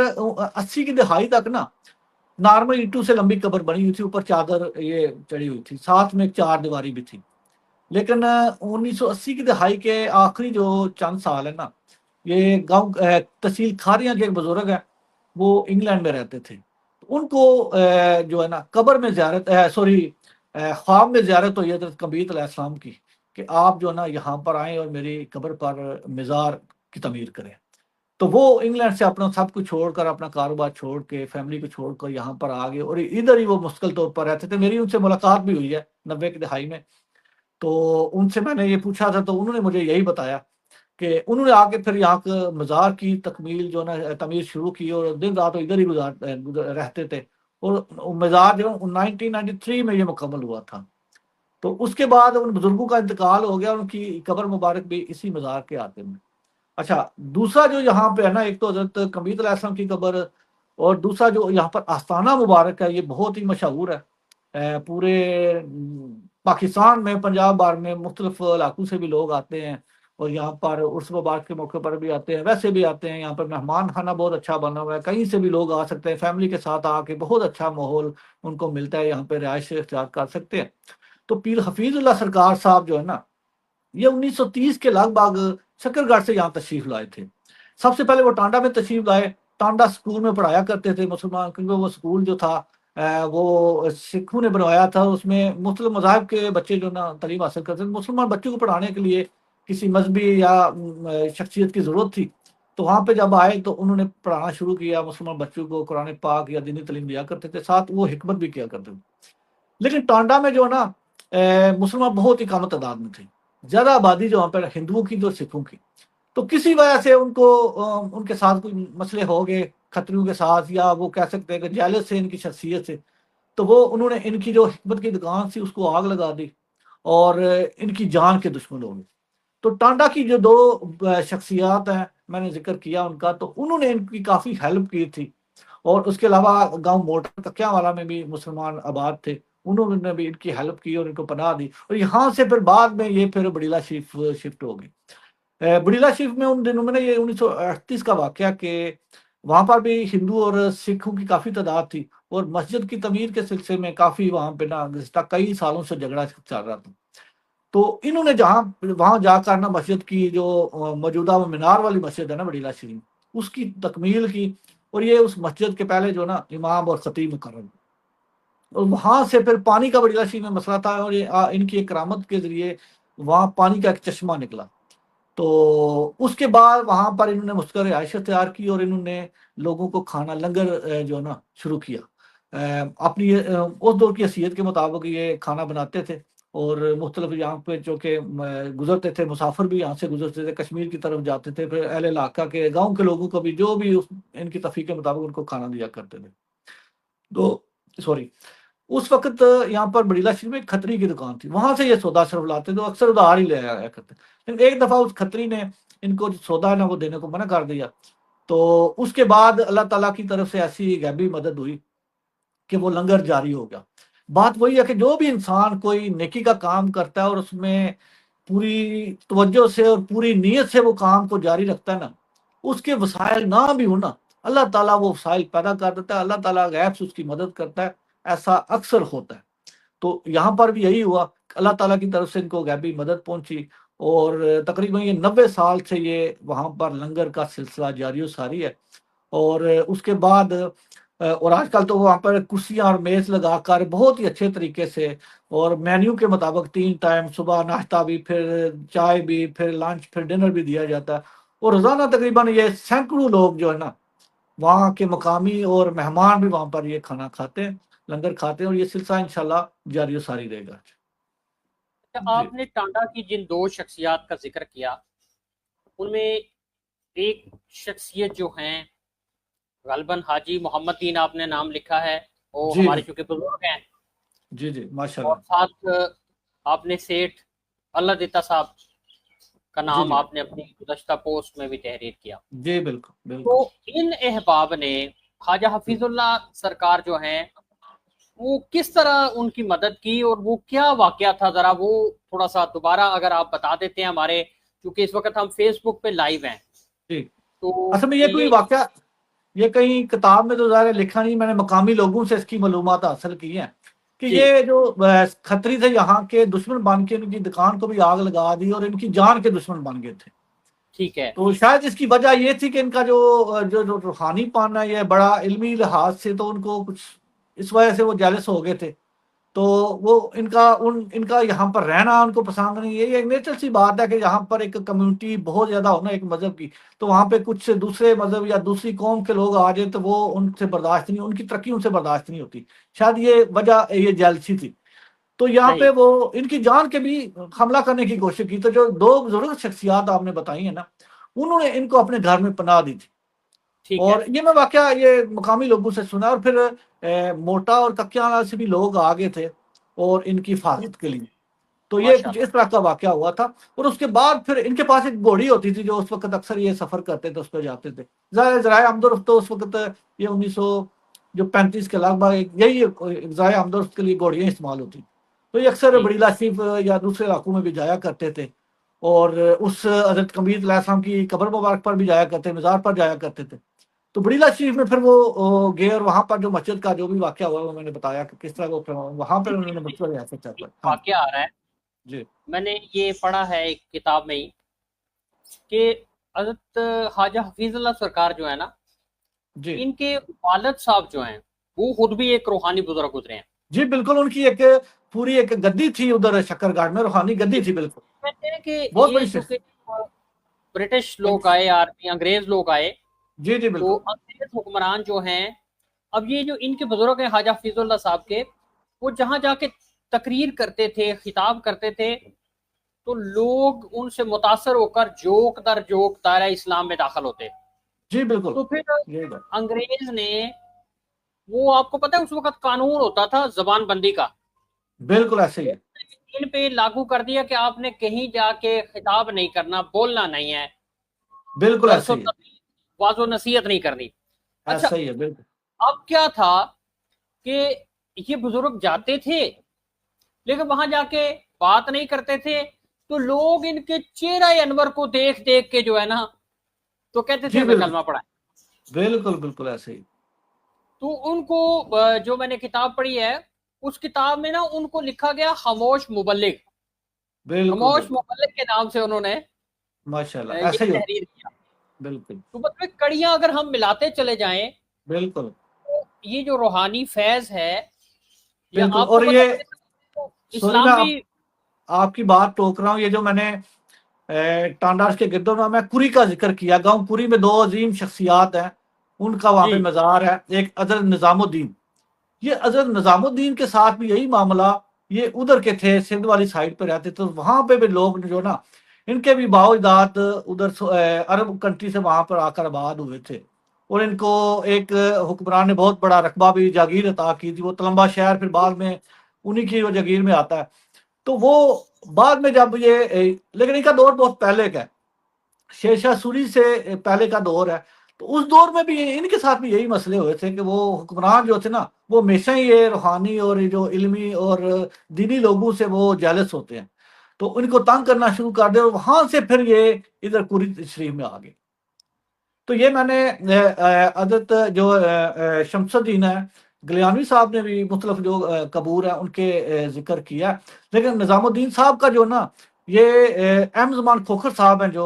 80 की दहाई तक ना नॉर्मल ईंटों से लंबी कब्र बनी हुई थी, ऊपर चादर ये चढ़ी हुई थी, साथ में एक चार दीवारी भी थी। लेकिन 1980 की दहाई के आखिरी जो चंद साल है ना, ये गांव तहसील खारियां के एक बुजुर्ग है, वो इंग्लैंड में रहते थे। उनको जो है ना कब्र में ज़ियारत सॉरी ख्वाब में ज़ियारत हुई हज़रत कबीर अलैहिस्सलाम की कि आप जो है ना यहाँ पर आएँ और मेरी कब्र पर मज़ार की तमीर करें। तो वो इंग्लैंड से अपना सब कुछ छोड़कर, अपना कारोबार छोड़ के, फैमिली को छोड़कर यहाँ पर आ गए और इधर ही वो मुश्किल तौर पर रहते थे। मेरी उनसे मुलाकात भी हुई है 90 की दहाई में। तो उनसे मैंने ये पूछा था, तो उन्होंने मुझे यही बताया कि उन्होंने आके फिर यहाँ के मज़ार की तकमील जो है ना तमीर शुरू की और दिन रात वो इधर ही रहते थे और मज़ार जो 1993 में ये मुकम्मल हुआ था। तो उसके बाद उन बुजुर्गों का इंतकाल हो गया, उनकी कब्र मुबारक भी इसी मज़ार के आते में। अच्छा, दूसरा जो यहाँ पे है ना, एक तो हज़रत कबीर अलैहिस्सलाम की कब्र और दूसरा जो यहाँ पर आस्ताना मुबारक है, ये बहुत ही मशहूर है। पूरे पाकिस्तान में, पंजाब बार में मुख्तलिफ इलाकों से भी लोग आते हैं और यहाँ पर उर्स मुबारक के मौके पर भी आते हैं, वैसे भी आते हैं। यहाँ पर मेहमान खाना बहुत अच्छा बना हुआ है, कहीं से भी लोग आ सकते हैं, फैमिली के साथ आके बहुत अच्छा माहौल उनको मिलता है, यहाँ पे रिहाइश इख्तियार कर सकते हैं। तो पीर हफीजुल्लाह सरकार साहब जो है ना, ये 1930 के लगभग शकरगढ़ से यहाँ तशरीफ लाए थे। सबसे पहले वो टांडा में तशरीफ लाए। टांडा स्कूल में पढ़ाया करते थे मुसलमान, क्योंकि वो स्कूल जो था वो सिखों ने बनवाया था। उसमें मुस्लिम मज़ाहब के बच्चे जो ना तालीम हासिल करते थे। मुसलमान बच्चों को पढ़ाने के लिए किसी मजहबी या शख्सियत की ज़रूरत थी, तो वहाँ पे जब आए तो उन्होंने पढ़ाना शुरू किया। मुसलमान बच्चों को कुरान पाक या दीनी तालीम दिया करते थे, साथ वो हिकमत भी किया करते थे। लेकिन टांडा में जो है ना मुसलमान बहुत ही कम तादाद में थे, ज़्यादा आबादी जो वहाँ पर हिंदुओं की जो सिखों की। तो किसी वजह से उनको उनके साथ कोई मसले हो गए खतरियों के साथ, या वो कह सकते हैं कि जेलस से इनकी शख्सियत से। तो वो उन्होंने इनकी जो हिकमत की दुकान थी उसको आग लगा दी और इनकी जान के दुश्मन हो गए। तो टांडा की जो दो शख्सियात हैं, मैंने जिक्र किया उनका, तो उन्होंने इनकी काफ़ी हेल्प की थी। और उसके अलावा गांव मोटर तकियावाला में भी मुसलमान आबाद थे, उन्होंने भी इनकी हेल्प की और इनको पनाह दी। और यहाँ से फिर बाद में ये फिर बड़ीला शरीफ शिफ्ट हो गई। बड़ीला शरीफ में उन दिनों में ना, ये 1938 का वाकया कि वहाँ पर भी हिंदू और सिखों की काफ़ी तादाद थी और मस्जिद की तमीर के सिलसिले में काफ़ी वहाँ पे ना गुज़िश्ता कई सालों से झगड़ा चल रहा था। तो इन्होंने जहाँ वहाँ जाकर ना मस्जिद की जो मौजूदा वो मीनार वाली मस्जिद है ना बड़ीला शरीफ, उसकी तकमील की। और ये उस मस्जिद के पहले जो ना इमाम और खतीब मुकर्रर, और वहाँ से फिर पानी का बड़ीला शरीफ में मसला था और ये इनकी एक करामत के ज़रिए वहाँ पानी का एक चश्मा निकला। तो उसके बाद वहाँ पर इन्होंने मुस्कर रिहाइश तैयार की और इन्होंने लोगों को खाना लंगर जो है ना शुरू किया। अपनी उस दौर की हैसियत के मुताबिक ये खाना बनाते थे और मुख्तलिफ यहाँ पे जो कि गुजरते थे, मुसाफिर भी यहाँ से गुजरते थे, कश्मीर की तरफ जाते थे, फिर अहले इलाका के गाँव के लोगों को भी जो भी इनकी तफ़ीक के मुताबिक उनको खाना दिया करते थे। तो सॉरी, उस वक़्त यहाँ पर बड़ीला शरीफ में एक खत्री की दुकान थी, वहाँ से ये सौदा सिर्फ़ लाते थे, अक्सर उधार ही ले आया करते। लेकिन एक दफ़ा उस खत्री ने इनको जो सौदा है ना वो देने को मना कर दिया। तो उसके बाद अल्लाह ताला की तरफ से ऐसी गैबी मदद हुई कि वो लंगर जारी हो गया। बात वही है कि जो भी इंसान कोई नेकी का काम करता है और उसमें पूरी तवज्जो से और पूरी नीयत से वो काम को जारी रखता है ना, उसके वसाइल ना भी हो ना, अल्लाह ताला वो वसाइल पैदा कर देता है, अल्लाह ताला गैब से उसकी मदद करता है। ऐसा अक्सर होता है। तो यहाँ पर भी यही हुआ, अल्लाह ताला की तरफ से इनको गैबी मदद पहुंची और तकरीबन ये 90 साल से ये वहाँ पर लंगर का सिलसिला जारी व सारी है। और उसके बाद और आजकल तो वहाँ पर कुर्सियाँ और मेज़ लगाकर बहुत ही अच्छे तरीके से और मेन्यू के मुताबिक 3 टाइम सुबह नाश्ता भी, फिर चाय भी, फिर लंच, फिर डिनर भी दिया जाता है। और रोज़ाना तकरीबन ये सैकड़ों लोग जो है ना, वहाँ के मकामी और मेहमान भी वहाँ पर ये खाना खाते हैं, लंगर खाते हैं और ये सिलसिला इंशाल्लाह जारी सारी रहेगा। जी, आपने टांडा की जिन दो शख्सियात का जिक्र किया, उनमें एक शख्सियत जो हैं गलबन हाजी मोहम्मदीन, आपने नाम लिखा है, वो जी, हमारे चूंकि बुजुर्ग हैं। जी, जी, और माशाल्लाह। साथ आपने सेठ अल्लाह दिता साहब का जी, नाम जी, आपने अपनी गुज़श्ता पोस्ट में भी तहरीर किया। जी, बिल्कुल, तो बिल्कुल। इन अहबाब ने ख्वाजा जी, हफीजुल्लाह सरकार जो हैं, वो किस तरह उनकी मदद की और वो क्या वाकया था, ज़रा वो थोड़ा सा दोबारा अगर आप बता देते हैं हमारे, क्योंकि इस वक्त हम फेसबुक पे लाइव हैं। जी। तो असल में ये कोई ये वाकया ये कहीं किताब में तो ज़ाहिर है लिखा नहीं, मैंने मकामी लोगों से इसकी मालूमात हासिल की है कि जी। ये जो खत्री थे यहाँ के दुश्मन बन के इनकी दुकान को भी आग लगा दी और इनकी जान के दुश्मन बन गए थे। ठीक है। तो शायद इसकी वजह ये थी कि इनका जो रूहानीपन है ये बड़ा इल्मी लिहाज से, तो उनको कुछ इस वजह से वो जेलस हो गए थे। तो वो इनका यहाँ पर रहना उनको पसंद नहीं है। ये एक नेचुरल सी बात है कि यहाँ पर एक कम्युनिटी बहुत ज्यादा हो ना एक मजहब की, तो वहाँ पे कुछ दूसरे मजहब या दूसरी कौम के लोग आ जाए तो वो उनसे बर्दाश्त नहीं, उनकी तरक्की उनसे बर्दाश्त नहीं होती। शायद ये वजह ये जेलसी थी। तो यहाँ पे सही। वो इनकी जान के भी हमला करने की कोशिश की। तो जो दो बुजुर्ग शख्सियात आपने बताई है ना, उन्होंने इनको अपने घर में पनाह दी थी। ठीक है। और ये मैं वाकया ये मुकामी लोगों से सुना, और फिर मोटा और कक्याला से भी लोग आ गए थे और इनकी हिफाजत के लिए। तो ये कुछ माशाल्लाह। इस तरह का वाकया हुआ था। और उसके बाद फिर इनके पास एक घोड़ी होती थी जो उस वक्त अक्सर ये सफर करते थे, उस पर जाते थे। जराए आमदोरफ्त तो उस वक्त ये 1900 जो 35 के लगभग यही जराए आमदोरफ्त के लिए घोड़ियाँ इस्तेमाल होती। तो ये अक्सर जी। बड़ी लाशिफ या दूसरे इलाकों में भी जाया करते थे। और उस हजरत कबीर अलैहिस्सलाम की कब्र मुबारक पर भी जाया करते, मज़ार पर जाया करते थे। तो बड़ीला शरीफ में फिर वो गए और वहां पर जो मस्जिद का जो भी वाकया हुआ वो मैंने बताया कि किस तरह वो वहां पर जी, उन्होंने मुझे मसला ऐसे कर एक पाया। हाँ वाकया आ रहा है। जी मैंने ये पढ़ा है एक किताब में ही कि हजरत ख्वाजा हफीजुल्लाह सरकार जो है ना, जी इनके वालिद साहब जो हैं, वो खुद भी एक रूहानी बुजुर्ग गुजरे हैं। जी बिल्कुल। उनकी एक पूरी एक गद्दी थी उधर शक्करगार्ड में, रूहानी गद्दी थी बिल्कुल। कहते हैं कि बहुत ये बड़ी जो कि शख्स। ब्रिटिश लोग आए, आर्मी अंग्रेज लोग आए, जी जी तो बिल्कुल। अंग्रेज हुक्मरान जो हैं, अब ये जो इनके बुजुर्ग हैं ख्वाजा हफीजुल्लाह साहब के, वो जहां जाके तकरीर करते थे, खिताब करते थे, तो लोग उनसे मुतासर होकर जोक दर जोक दायरा इस्लाम में दाखिल होते। जी बिल्कुल। तो फिर यही बात। अंग्रेज ने, वो आपको पता है उस वक्त कानून होता था जबानबंदी का, बिल्कुल ऐसे ही वो है। इन पे लागू कर दिया कि आपने कहीं जाके खिताब नहीं करना, बोलना नहीं है, बिल्कुल दरसो ऐसे ही है। वाजो नसीहत नहीं करनी। अच्छा, ऐसा ही है बिल्कुल। अब क्या था कि ये बुजुर्ग जाते थे, लेकिन वहां जाके बात नहीं करते थे, तो लोग इनके चेहरा अनवर को देख देख के जो है ना, तो कहते थे जी हमें बिल्कुल। कलमा पढ़ा। बिल्कुल बिल्कुल ऐसे ही। तो उनको जो मैंने किताब पढ़ी है, उस किताब में ना उनको लिखा गया खामोश मुबल्लिग। बिल्कुल खामोश बिल्कुल। मुबल्लिग के नाम से उन्होंने माशाल्लाह ये ऐसे ही होता। तहरीर किया। बिल्कुल तो मतलब कड़ियां अगर हम मिलाते चले जाएं, बिल्कुल। तो ये जो रूहानी फैज है, या बिल्कुल। आपको और पता ये है तो सॉरी मैं इस्लाम भी। आपकी बात टोक रहा हूँ। ये जो मैंने टांडास के गिरदों में मैं कुरी का जिक्र किया, गांव कुरी में दो अजीम शख्सियात हैं, उनका वहां पे जी। मज़ार है। एक अजहर निज़ामुद्दीन, ये अजहर निज़ामुद्दीन के साथ भी यही मामला। ये उधर के थे, सिंध वाली साइड पे रहते, तो वहां पे भी लोग जो ना इनके भी बाओजाद उधर अरब कंट्री से वहां पर आकर आबाद हुए थे। और इनको एक हुक्मरान ने बहुत बड़ा रकबा भी जागीर अता की थी। वो तलम्बा शहर फिर बाद में उन्हीं की वो जागीर में आता है। तो वो बाद में जब ये लेकिन इनका दौर बहुत पहले का है, शेरशाह सूरी से पहले का दौर है। तो उस दौर में भी इनके साथ भी यही मसले हुए थे कि वो हुक्मरान जो थे ना, वो हमेशा ही ये रूहानी और ये जो इल्मी और दीनी लोगों से वो जेलस होते हैं, तो उनको तंग करना शुरू कर दे, और वहां से फिर ये इधर कुरी शरीफ में आ गए। तो ये मैंने अदत जो शमसुद्दीन है गलियानवी साहब ने भी मुख्तलिफ जो कबूर है उनके जिक्र किया। लेकिन निज़ामुद्दीन साहब का जो ना, ये एम जमान खोखर साहब हैं जो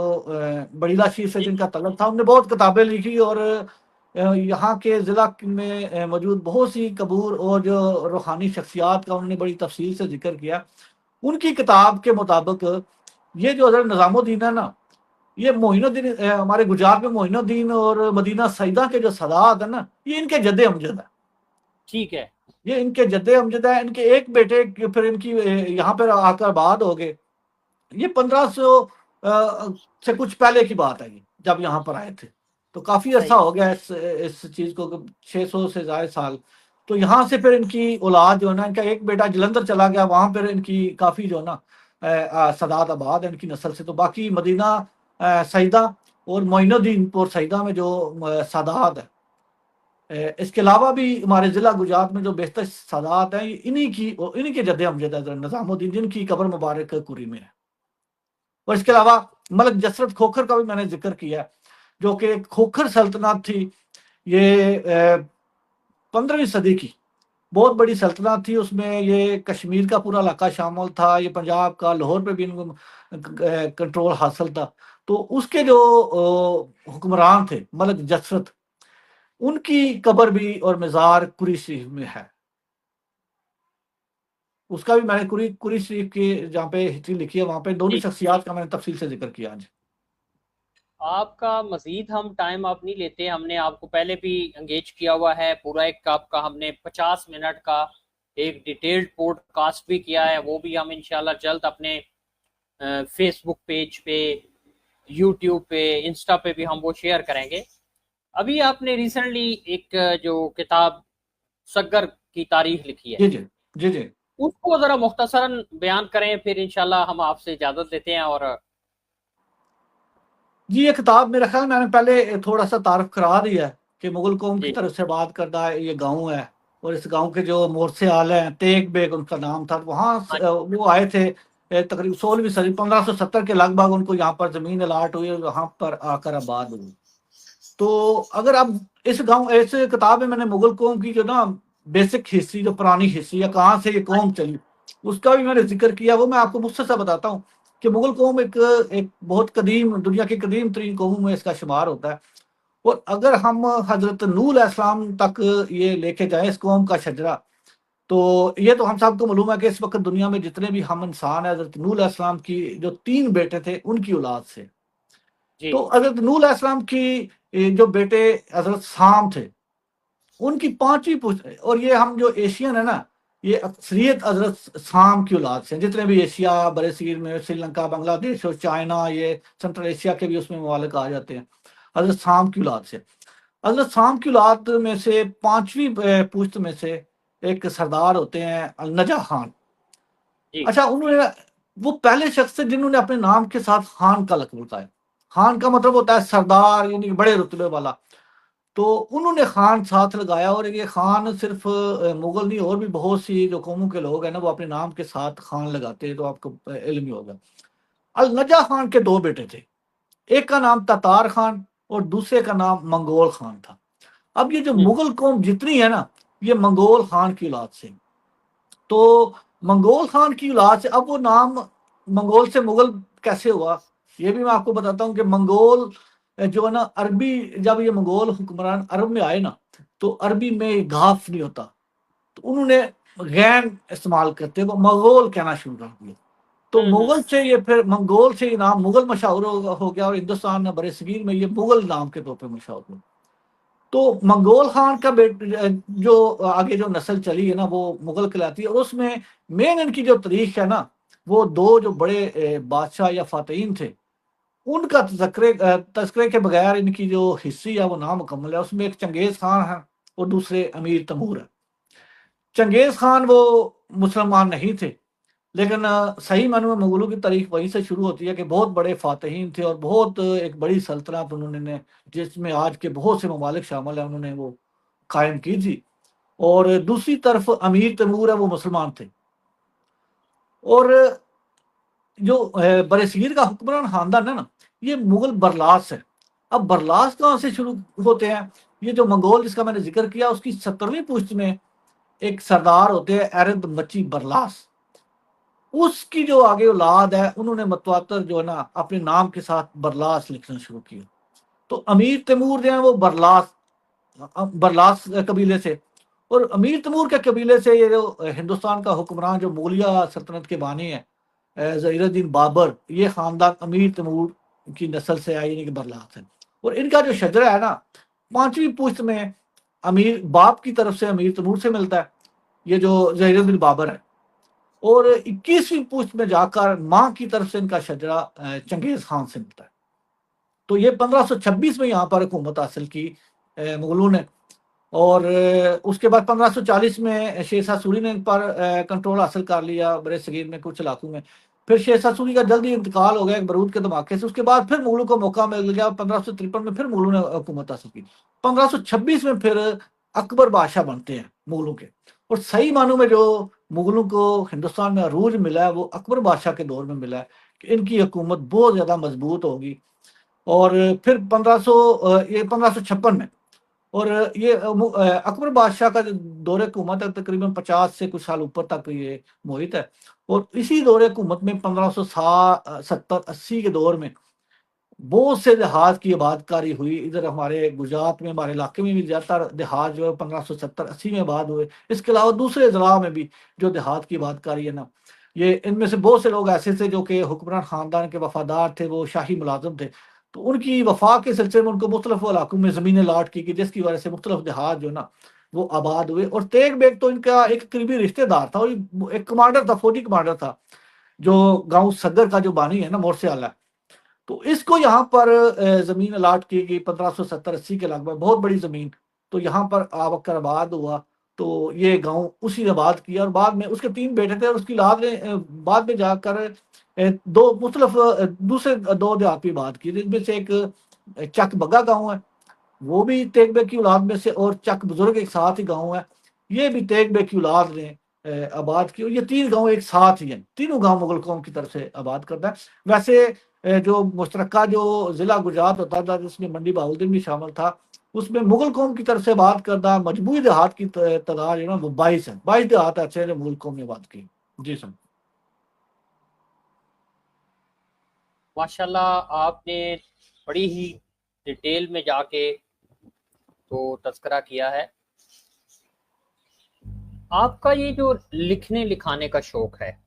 बड़ीला शीर से जी। जिनका तलब था, उनने बहुत किताबें लिखी। और यहाँ के ज़िला में मौजूद बहुत सी कबूर और जो रूहानी शख्सियात का उन्होंने बड़ी तफसील से जिक्र किया। उनकी किताब के मुताबिक ये जो हज़रत निज़ामुद्दीन है ना, ये मोइनुद्दीन हमारे गुजरात में मोइनुद्दीन और मदीना सईदा के जो सदात है ना, ये इनके जद्दे अमजद है। ठीक है। ये इनके जद्दे अमजद है। इनके एक बेटे फिर इनकी यहाँ पर आकर बाद हो गए। ये 1500 से कुछ पहले की बात है, ये जब यहाँ पर आए थे। तो काफी अरसा सही। हो गया इस चीज को, 600 से ज्यादा साल। तो यहाँ से फिर इनकी औलाद जो है ना, इनका एक बेटा जलंधर चला गया, वहां पर इनकी काफी जो है ना सदात आबाद है इनकी नस्ल से। तो बाकी मदीना सईदा और मोइनुद्दीन और सईदा में जो सादात है, इसके अलावा भी हमारे जिला गुजरात में जो बेहतर सादात हैं, ये इन्हीं के जद्दे अमजद है निज़ामुद्दीन, जिनकी कब्र मुबारक कुरी में है। और इसके अलावा मलक जसरत खोखर का भी मैंने जिक्र किया, जो कि एक खोखर सल्तनत थी। ये 15वीं सदी की बहुत बड़ी सल्तनत थी। उसमें ये कश्मीर का पूरा इलाका शामिल था, ये पंजाब का, लाहौर पे भी इनको कंट्रोल हासिल था। तो उसके जो हुक्मरान थे मलिक जसरत, उनकी कब्र भी और मज़ार कुरी शरीफ में है। उसका भी मैंने कुरी कुरी शरीफ की जहाँ पे हिस्ट्री लिखी है, वहाँ पे दोनों जी, शख्सियात का मैंने तफसील से जिक्र किया आज। आपका मजीद हम टाइम आप नहीं लेते, हमने आपको पहले भी एंगेज किया हुआ है। पूरा एक आपका हमने 50 मिनट का एक डिटेल्ड पॉडकास्ट भी किया है, वो भी हम इंशाल्लाह जल्द अपने फेसबुक पेज पे, यूट्यूब पे, इंस्टा पे भी हम वो शेयर करेंगे। अभी आपने रिसेंटली एक जो किताब सग्गर की तारीख लिखी है, जी जी जी जी उसको जरा मुख्तसरन बयान करें, फिर इंशाल्लाह हम आपसे इजाजत देते हैं। और जी, ये किताब मेरा ख्याल मैंने पहले थोड़ा सा तारफ करा दिया है कि मुगल कौम की जी, तरफ से बात करता है, ये गांव है। और इस गांव के जो मोरसे आल हैं, तेग बेग उनका नाम था, वहाँ हाँ वो आए थे तकरीबन 16वीं सदी 1570 के लगभग उनको यहाँ पर जमीन अलाट हुई और वहाँ पर आकर आबाद हुई। तो अगर आप इस गांव इस किताब में मैंने मुगल कौम की जो ना बेसिक हिस्ट्री, जो पुरानी हिस्ट्री या कहाँ से ये हाँ कौम चली, उसका भी मैंने जिक्र किया। वो मैं आपको मुख्तसर बताता हूँ कि मुगल कौम एक एक बहुत कदीम, दुनिया की कदीम तरीन कौमों में इसका शुमार होता है। और अगर हम हजरत नूह अलैहिस्सलाम तक ये लेके जाएं इस कौम का शजरा, तो ये तो हम सबको मालूम है कि इस वक्त दुनिया में जितने भी हम इंसान हैं, हजरत नूह अलैहिस्सलाम की जो 3 बेटे थे उनकी औलाद से। जी, तो हजरत नूह अलैहिस्सलाम की जो बेटे हजरत साम थे, उनकी 5वीं पुश्त, और ये हम जो एशियन है ना, ये अक्सरियत हजरत साम की औलाद से हैं। जितने भी एशिया बरसीर में श्रीलंका, बांग्लादेश और चाइना, ये सेंट्रल एशिया के भी उसमें ममालिक आ जाते हैं, हजरत साम की औलाद से। हजरत साम की औलाद में से 5वीं पुश्त में से एक सरदार होते हैं अल नजा खान। जी, अच्छा, उन्होंने, वो पहले शख्स थे जिन्होंने अपने नाम के साथ खान का लक़ब बताया। खान का मतलब होता है सरदार, यानी बड़े रुतबे वाला। तो उन्होंने खान साथ लगाया। और ये खान सिर्फ मुगल नहीं, और भी बहुत सी जो कौमों के लोग हैं ना, वो अपने नाम के साथ खान लगाते हैं, तो आपको इल्म ही होगा। अल नजा खान के 2 बेटे थे, एक का नाम ततार खान और दूसरे का नाम मंगोल खान था। अब ये जो हम्म, मुगल कौम जितनी है ना, ये मंगोल खान की औलाद से। तो मंगोल खान की औलाद से, अब वो नाम मंगोल से मुगल कैसे हुआ, ये भी मैं आपको बताता हूँ कि मंगोल जो है ना, अरबी, जब ये मंगोल हुक्मरान अरब में आए ना, तो अरबी में गाफ नहीं होता, तो उन्होंने गैन इस्तेमाल करते को मंगोल कहना शुरू कर दिया। तो मुगल से ये, फिर मंगोल से ये नाम मुगल मशहूर हो गया, और हिंदुस्तान बर सगीर में ये मुगल नाम के तौर पर मशहूर हुआ। तो मंगोल खान का जो आगे जो नस्ल चली है ना, वो मुगल कहलाती है। और उसमें मेन इनकी जो तारीख है ना, वो 2 जो बड़े बादशाह या फातहीन थे, उनका तस्करे के बगैर इनकी जो हिस्ट्री है वो नामुकम्मल है। उसमें एक चंगेज खान है और दूसरे अमीर तैमूर है। चंगेज खान वो मुसलमान नहीं थे, लेकिन सही मानों में मुगलों की तारीख वहीं से शुरू होती है कि बहुत बड़े फातहीन थे और बहुत एक बड़ी सल्तनत उन्होंने, जिसमें आज के बहुत से ममालिक शामिल हैं, उन्होंने वो कायम की थी। और दूसरी तरफ अमीर तैमूर है, वो मुसलमान थे। और जो बरसीर का हुक्मरान खानदान है ना, ये मुगल बरलास है। अब बरलास कहाँ से शुरू होते हैं, ये जो मंगोल जिसका मैंने जिक्र किया, उसकी 17वीं पुश्त में एक सरदार होते हैं एरद मची बरलास। उसकी जो आगे औलाद है, उन्होंने मतवातर जो है ना अपने नाम के साथ बरलास लिखना शुरू किया। तो अमीर तैमूर जो है वो बरलास बरलास कबीले से। और अमीर तैमूर के कबीले से ये जो हिंदुस्तान का हुक्मरान, जो मुगलिया सल्तनत के बानी है ज़हीरुद्दीन बाबर, ये खानदान अमीर तैमूर की नस्ल से आई, यानी कि बरलास है। और इनका जो शजरा है ना, 5वीं पुश्त में अमीर बाप की तरफ से अमीर तैमूर से मिलता है, ये जो ज़हीरुद्दीन बाबर है। और 21वीं पुश्त में जाकर माँ की तरफ से इनका शजरा चंगेज खान से मिलता है। तो ये 1526 में यहाँ पर हुकूमत हासिल की मुगलों ने। और उसके बाद 1540 में शेरशाह सूरी ने इन पर कंट्रोल हासिल कर लिया बड़े सगीर में कुछ इलाकों में। फिर शेरशाह सूरी का जल्दी इंतकाल हो गया एक बारूद के धमाके से। उसके बाद फिर मुगलों को मौका मिल गया, 1553 में फिर मुगलों ने हुकूमत हासिल की। 1526 में फिर अकबर बादशाह बनते हैं मुगलों के। और सही मानों में जो मुगलों को हिंदुस्तान में अरूज मिला है, वो अकबर बादशाह के दौर में मिला है कि इनकी हुकूमत बहुत ज़्यादा मजबूत होगी। और फिर 1556 में और ये अकबर बादशाह का जो दौरे हुकूमत है तकरीबन 50 से कुछ साल ऊपर तक ये मोहित है। और इसी दौरे हुकूमत में 1570-80 के दौर में बहुत से देहात की आबादकारी हुई। इधर हमारे गुजरात में, हमारे इलाके में भी ज़्यादातर देहात जो है 1570-80 में आबाद हुए। इसके अलावा दूसरे अजला में भी जो देहात की आबादकारी है ना, ये इनमें से बहुत से लोग ऐसे थे जो कि हुक्मरान ख़ानदान के वफादार थे, वो शाही मुलाजिम थे। तो उनकी वफा के सिलसिले में उनको मुख्तलिफ इलाकों में ज़मीनें लाट की गई, जिसकी वजह से मुख्तलिफ देहात जो ना वो आबाद हुए। और तेग बेग तो इनका एक करीबी रिश्तेदार था, और एक कमांडर था, फौजी कमांडर था, जो गाँव सगर का जो बानी है ना, मोरसे आला। तो इसको यहाँ पर जमीन अलाट की गई 1570-80 के लगभग, बहुत बड़ी जमीन। तो यहाँ पर आकर आबाद हुआ। तो ये गांव उसी ने आबाद किया, और बाद में उसके 3 बेटे थे, और उसकी औलाद ने बाद में जाकर दो मुख्तलिफ दूसरे 2 देहात भी आबाद किए, जिनमें से एक चक बग्गा गाँव है, वो भी तेग बे की औलाद में से, और चक बुजुर्ग एक साथ ही गाँव है, ये भी तेग बे की औलाद ने आबाद की। और ये 3 गाँव एक साथ ही हैं, तीनों गाँव मुगल कौम की तरफ से आबाद करता है। वैसे जो मुश्तरका जो जिला गुजरात होता था, जिसमें मंडी बहाउद्दीन भी शामिल था, उसमें मुगल कौम की तरफ से बात करदा मजबूरी देहात की तादाद जो है ना वो 22 है। 22 देहात ऐसे हैं जो मुगल कौम ने बात की। जी सर। माशाल्लाह, आपने बड़ी ही डिटेल में जाके तो तज़किरा किया है। आपका ये जो लिखने लिखाने का शौक है,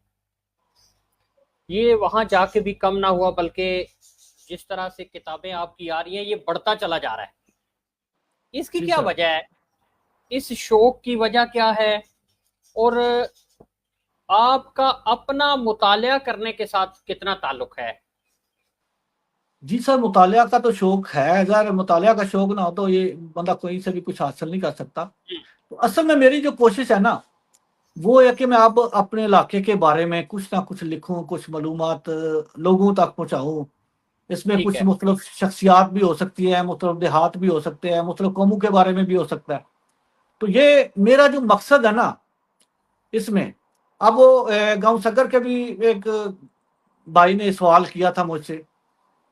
ये वहां जाके भी कम ना हुआ, बल्कि जिस तरह से किताबें आपकी आ रही हैं ये बढ़ता चला जा रहा है। इसकी जी क्या सर। वजह है? इस शौक की वजह क्या है? और आपका अपना मुतालिया करने के साथ कितना ताल्लुक है? जी सर, मुतालिया का तो शौक है। अगर मुतालिया का शौक ना हो तो ये बंदा कोई से भी कुछ हासिल नहीं कर सकता। तो असल में मेरी जो कोशिश है ना, वो है कि मैं अब अपने इलाके के बारे में कुछ ना कुछ लिखूं, कुछ मालूमात लोगों तक पहुंचाऊं। इसमें ठीक कुछ है। मुख्तलिफ शख्सियात भी हो सकती है, मुख्तलिफ देहात भी हो सकते हैं, मुख्तलिफ कौमों के बारे में भी हो सकता है। तो ये मेरा जो मकसद है ना इसमें, अब वो गांव सगर के भी एक भाई ने सवाल किया था मुझसे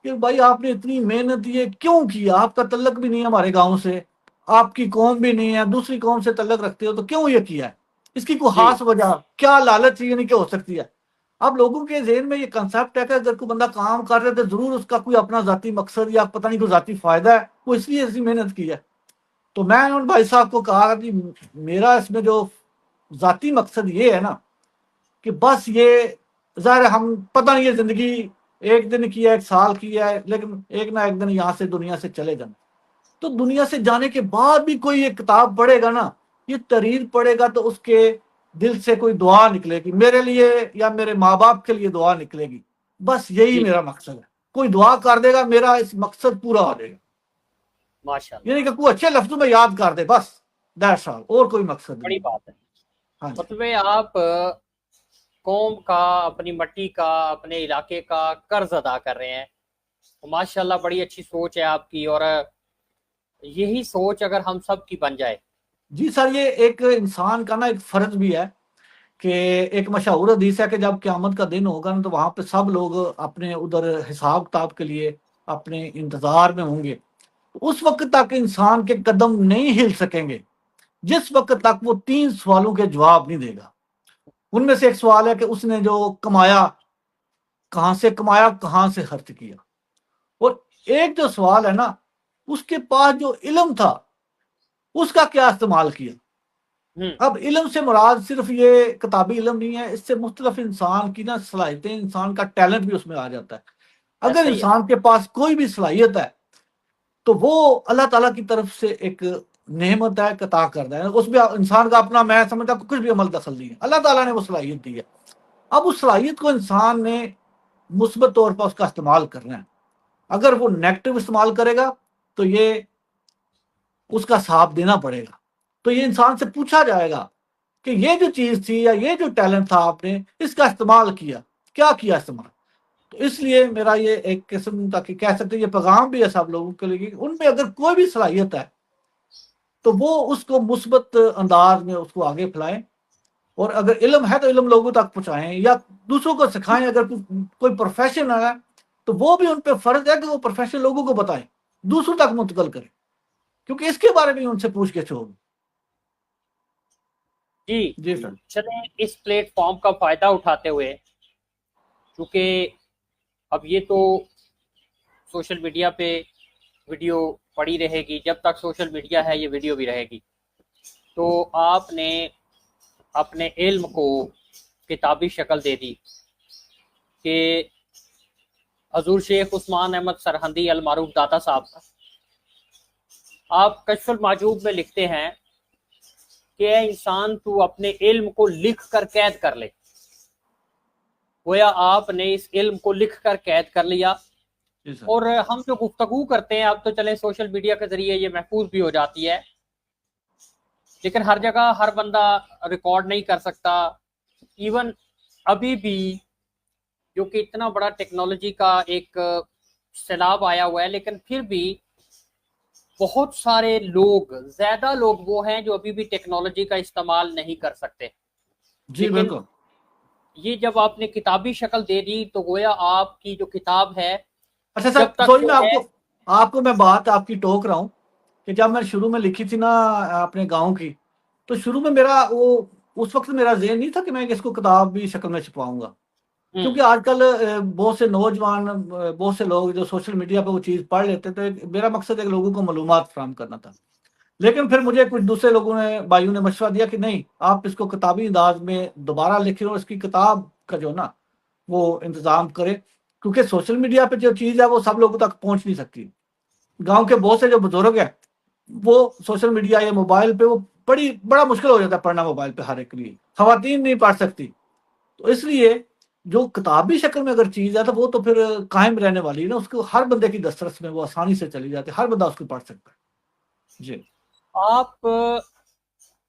कि भाई आपने इतनी मेहनत ये क्यों किया, आपका तल्लक भी नहीं है हमारे गांव से, आपकी कौम भी नहीं है, दूसरी कौम से तल्लक रखते हो, तो क्यों ये किया है, इसकी कोई जी। खास वजह क्या, लालच ये नहीं क्या हो सकती है। अब लोगों के जहन में ये कंसेप्ट है कि अगर कोई बंदा काम कर रहे तो जरूर उसका कोई अपना जाती मकसद या पता नहीं कोई जाती फायदा है, वो इसलिए ऐसी मेहनत की है। तो मैं उन भाई साहब को कहा कि मेरा इसमें जो जाती मकसद ये है ना कि बस ये ज़ाहिर है हम पता नहीं, ये जिंदगी एक दिन की है, एक साल की है, लेकिन एक ना एक दिन यहाँ से दुनिया से चले जाना। तो दुनिया से जाने के बाद भी कोई ये किताब पढ़ेगा ना, ये तहरीर पढ़ेगा, तो उसके दिल से कोई दुआ निकलेगी मेरे लिए या मेरे माँ बाप के लिए दुआ निकलेगी। बस यही जी। मेरा मकसद है। कोई दुआ कर देगा, मेरा इस मकसद पूरा हो जाएगा। यानी माशाल्लाह, कि कोई अच्छे लफ्जों में याद कर दे, बस दैट्स ऑल, और कोई मकसद नहीं बड़ी है। बात है। हाँ जी। मतलब आप कौम का, अपनी मट्टी का, अपने इलाके का कर्ज अदा कर रहे हैं। तो माशाल्लाह, बड़ी अच्छी सोच है आपकी, और यही सोच अगर हम सब की बन जाए। जी सर, ये एक इंसान का ना एक फर्ज भी है कि एक मशहूर हदीस है कि जब क़यामत का दिन होगा ना, तो वहां पे सब लोग अपने उधर हिसाब किताब के लिए अपने इंतजार में होंगे। उस वक्त तक इंसान के कदम नहीं हिल सकेंगे जिस वक्त तक वो 3 सवालों के जवाब नहीं देगा। उनमें से एक सवाल है कि उसने जो कमाया, कहां से कमाया, कहां से खर्च किया। और एक जो सवाल है ना, उसके पास जो इल्म था उसका क्या इस्तेमाल किया। हम्म। अब इल्म से मुराद सिर्फ ये किताबी इल्म नहीं है, इससे मुख्तलिफ इंसान की ना सलाहियतें, इंसान का टैलेंट भी उसमें आ जाता है। अगर ऐसा ही है। इंसान के पास कोई भी सलाहियत है तो वो अल्लाह ताला की तरफ से एक नेमत है, कता करता है। उसमें इंसान का अपना, मैं समझता हूं, कुछ भी अमल दखल नहीं है, अल्लाह ताला ने वो सलाहियत दी है। अब उस सलाहियत को इंसान ने मुस्बत तौर पर उसका इस्तेमाल करना है। अगर वो नेगेटिव इस्तेमाल करेगा तो ये उसका साथ देना पड़ेगा। तो ये इंसान से पूछा जाएगा कि ये जो चीज थी या ये जो टैलेंट था आपने इसका इस्तेमाल किया, क्या किया इस्तेमाल। तो इसलिए मेरा ये एक किस्म का कह सकते हैं ये पैगाम भी है सब लोगों के लिए, उनमें अगर कोई भी सलाहियत है तो वो उसको मुस्बत अंदाज में उसको आगे फैलाएं। और अगर इल्म है तो इल्म लोगों तक पहुंचाएं या दूसरों को सिखाएं। अगर कोई प्रोफेशन है तो वो भी उन पर फर्ज है कि वो प्रोफेशन लोगों को बताएं, दूसरों तक मुंतकिल करें। क्योंकि इसके बारे में उनसे पूछ के होगी। जी जी सर। चलें, इस प्लेटफॉर्म का फायदा उठाते हुए, क्योंकि अब ये तो सोशल मीडिया पे वीडियो पड़ी रहेगी, जब तक सोशल मीडिया है ये वीडियो भी रहेगी। तो आपने अपने इल्म को किताबी शक्ल दे दी कि हजूर शेख उस्मान अहमद सरहंदी अल मारूफ दाता साहब, आप कशफुल माजूब में लिखते हैं कि ए इंसान तू अपने इल्म को लिख कर कैद कर ले। गोया आपने इस इल्म को लिख कर कैद कर लिया। जी सर। और हम जो गुफ्तगू करते हैं, अब तो चले सोशल मीडिया के जरिए ये महफूज भी हो जाती है, लेकिन हर जगह हर बंदा रिकॉर्ड नहीं कर सकता। इवन अभी भी, जो कि इतना बड़ा टेक्नोलॉजी का एक सैलाब आया हुआ है, लेकिन फिर भी बहुत सारे लोग, ज्यादा लोग वो हैं जो अभी भी टेक्नोलॉजी का इस्तेमाल नहीं कर सकते। जी लेकिन बिल्कुल। ये जब आपने किताबी शक्ल दे दी, तो गोया आपकी जो किताब है, अच्छा जब सर, तक सॉरी, वो मैं है। आपको आपको मैं बात आपकी टोक रहा हूँ कि जब मैं शुरू में लिखी थी ना अपने गांव की, तो शुरू में मेरा वो उस वक्त मेरा ज़हन नहीं था कि मैं इसको किताब भी शक्ल में छुपाऊंगा। हम्म। क्योंकि आजकल बहुत से नौजवान, बहुत से लोग जो सोशल मीडिया पे वो चीज़ पढ़ लेते थे, मेरा मकसद एक लोगों को मालूमात फराहम करना था। लेकिन फिर मुझे कुछ दूसरे लोगों ने, भाइयों ने मशवरा दिया कि नहीं, आप इसको किताबी अंदाज में दोबारा लिखें और इसकी किताब का जो ना वो इंतज़ाम करें, क्योंकि सोशल मीडिया पे जो चीज़ है वो सब लोगों तक पहुंच नहीं सकती। गांव के बहुत से जो बुजुर्ग हैं, वो सोशल मीडिया या मोबाइल पे वो बड़ा मुश्किल हो जाता है पढ़ना मोबाइल पे, हर एक के लिए खवातीन नहीं पढ़ सकती। तो इसलिए जो किताबी शक्ल में अगर चीज़ है तो वो तो फिर कायम रहने वाली है ना, उसको हर बंदे की दस्तरस में वो आसानी से चली जाती है, हर बंदा उसको पढ़ सकता है। जी। आप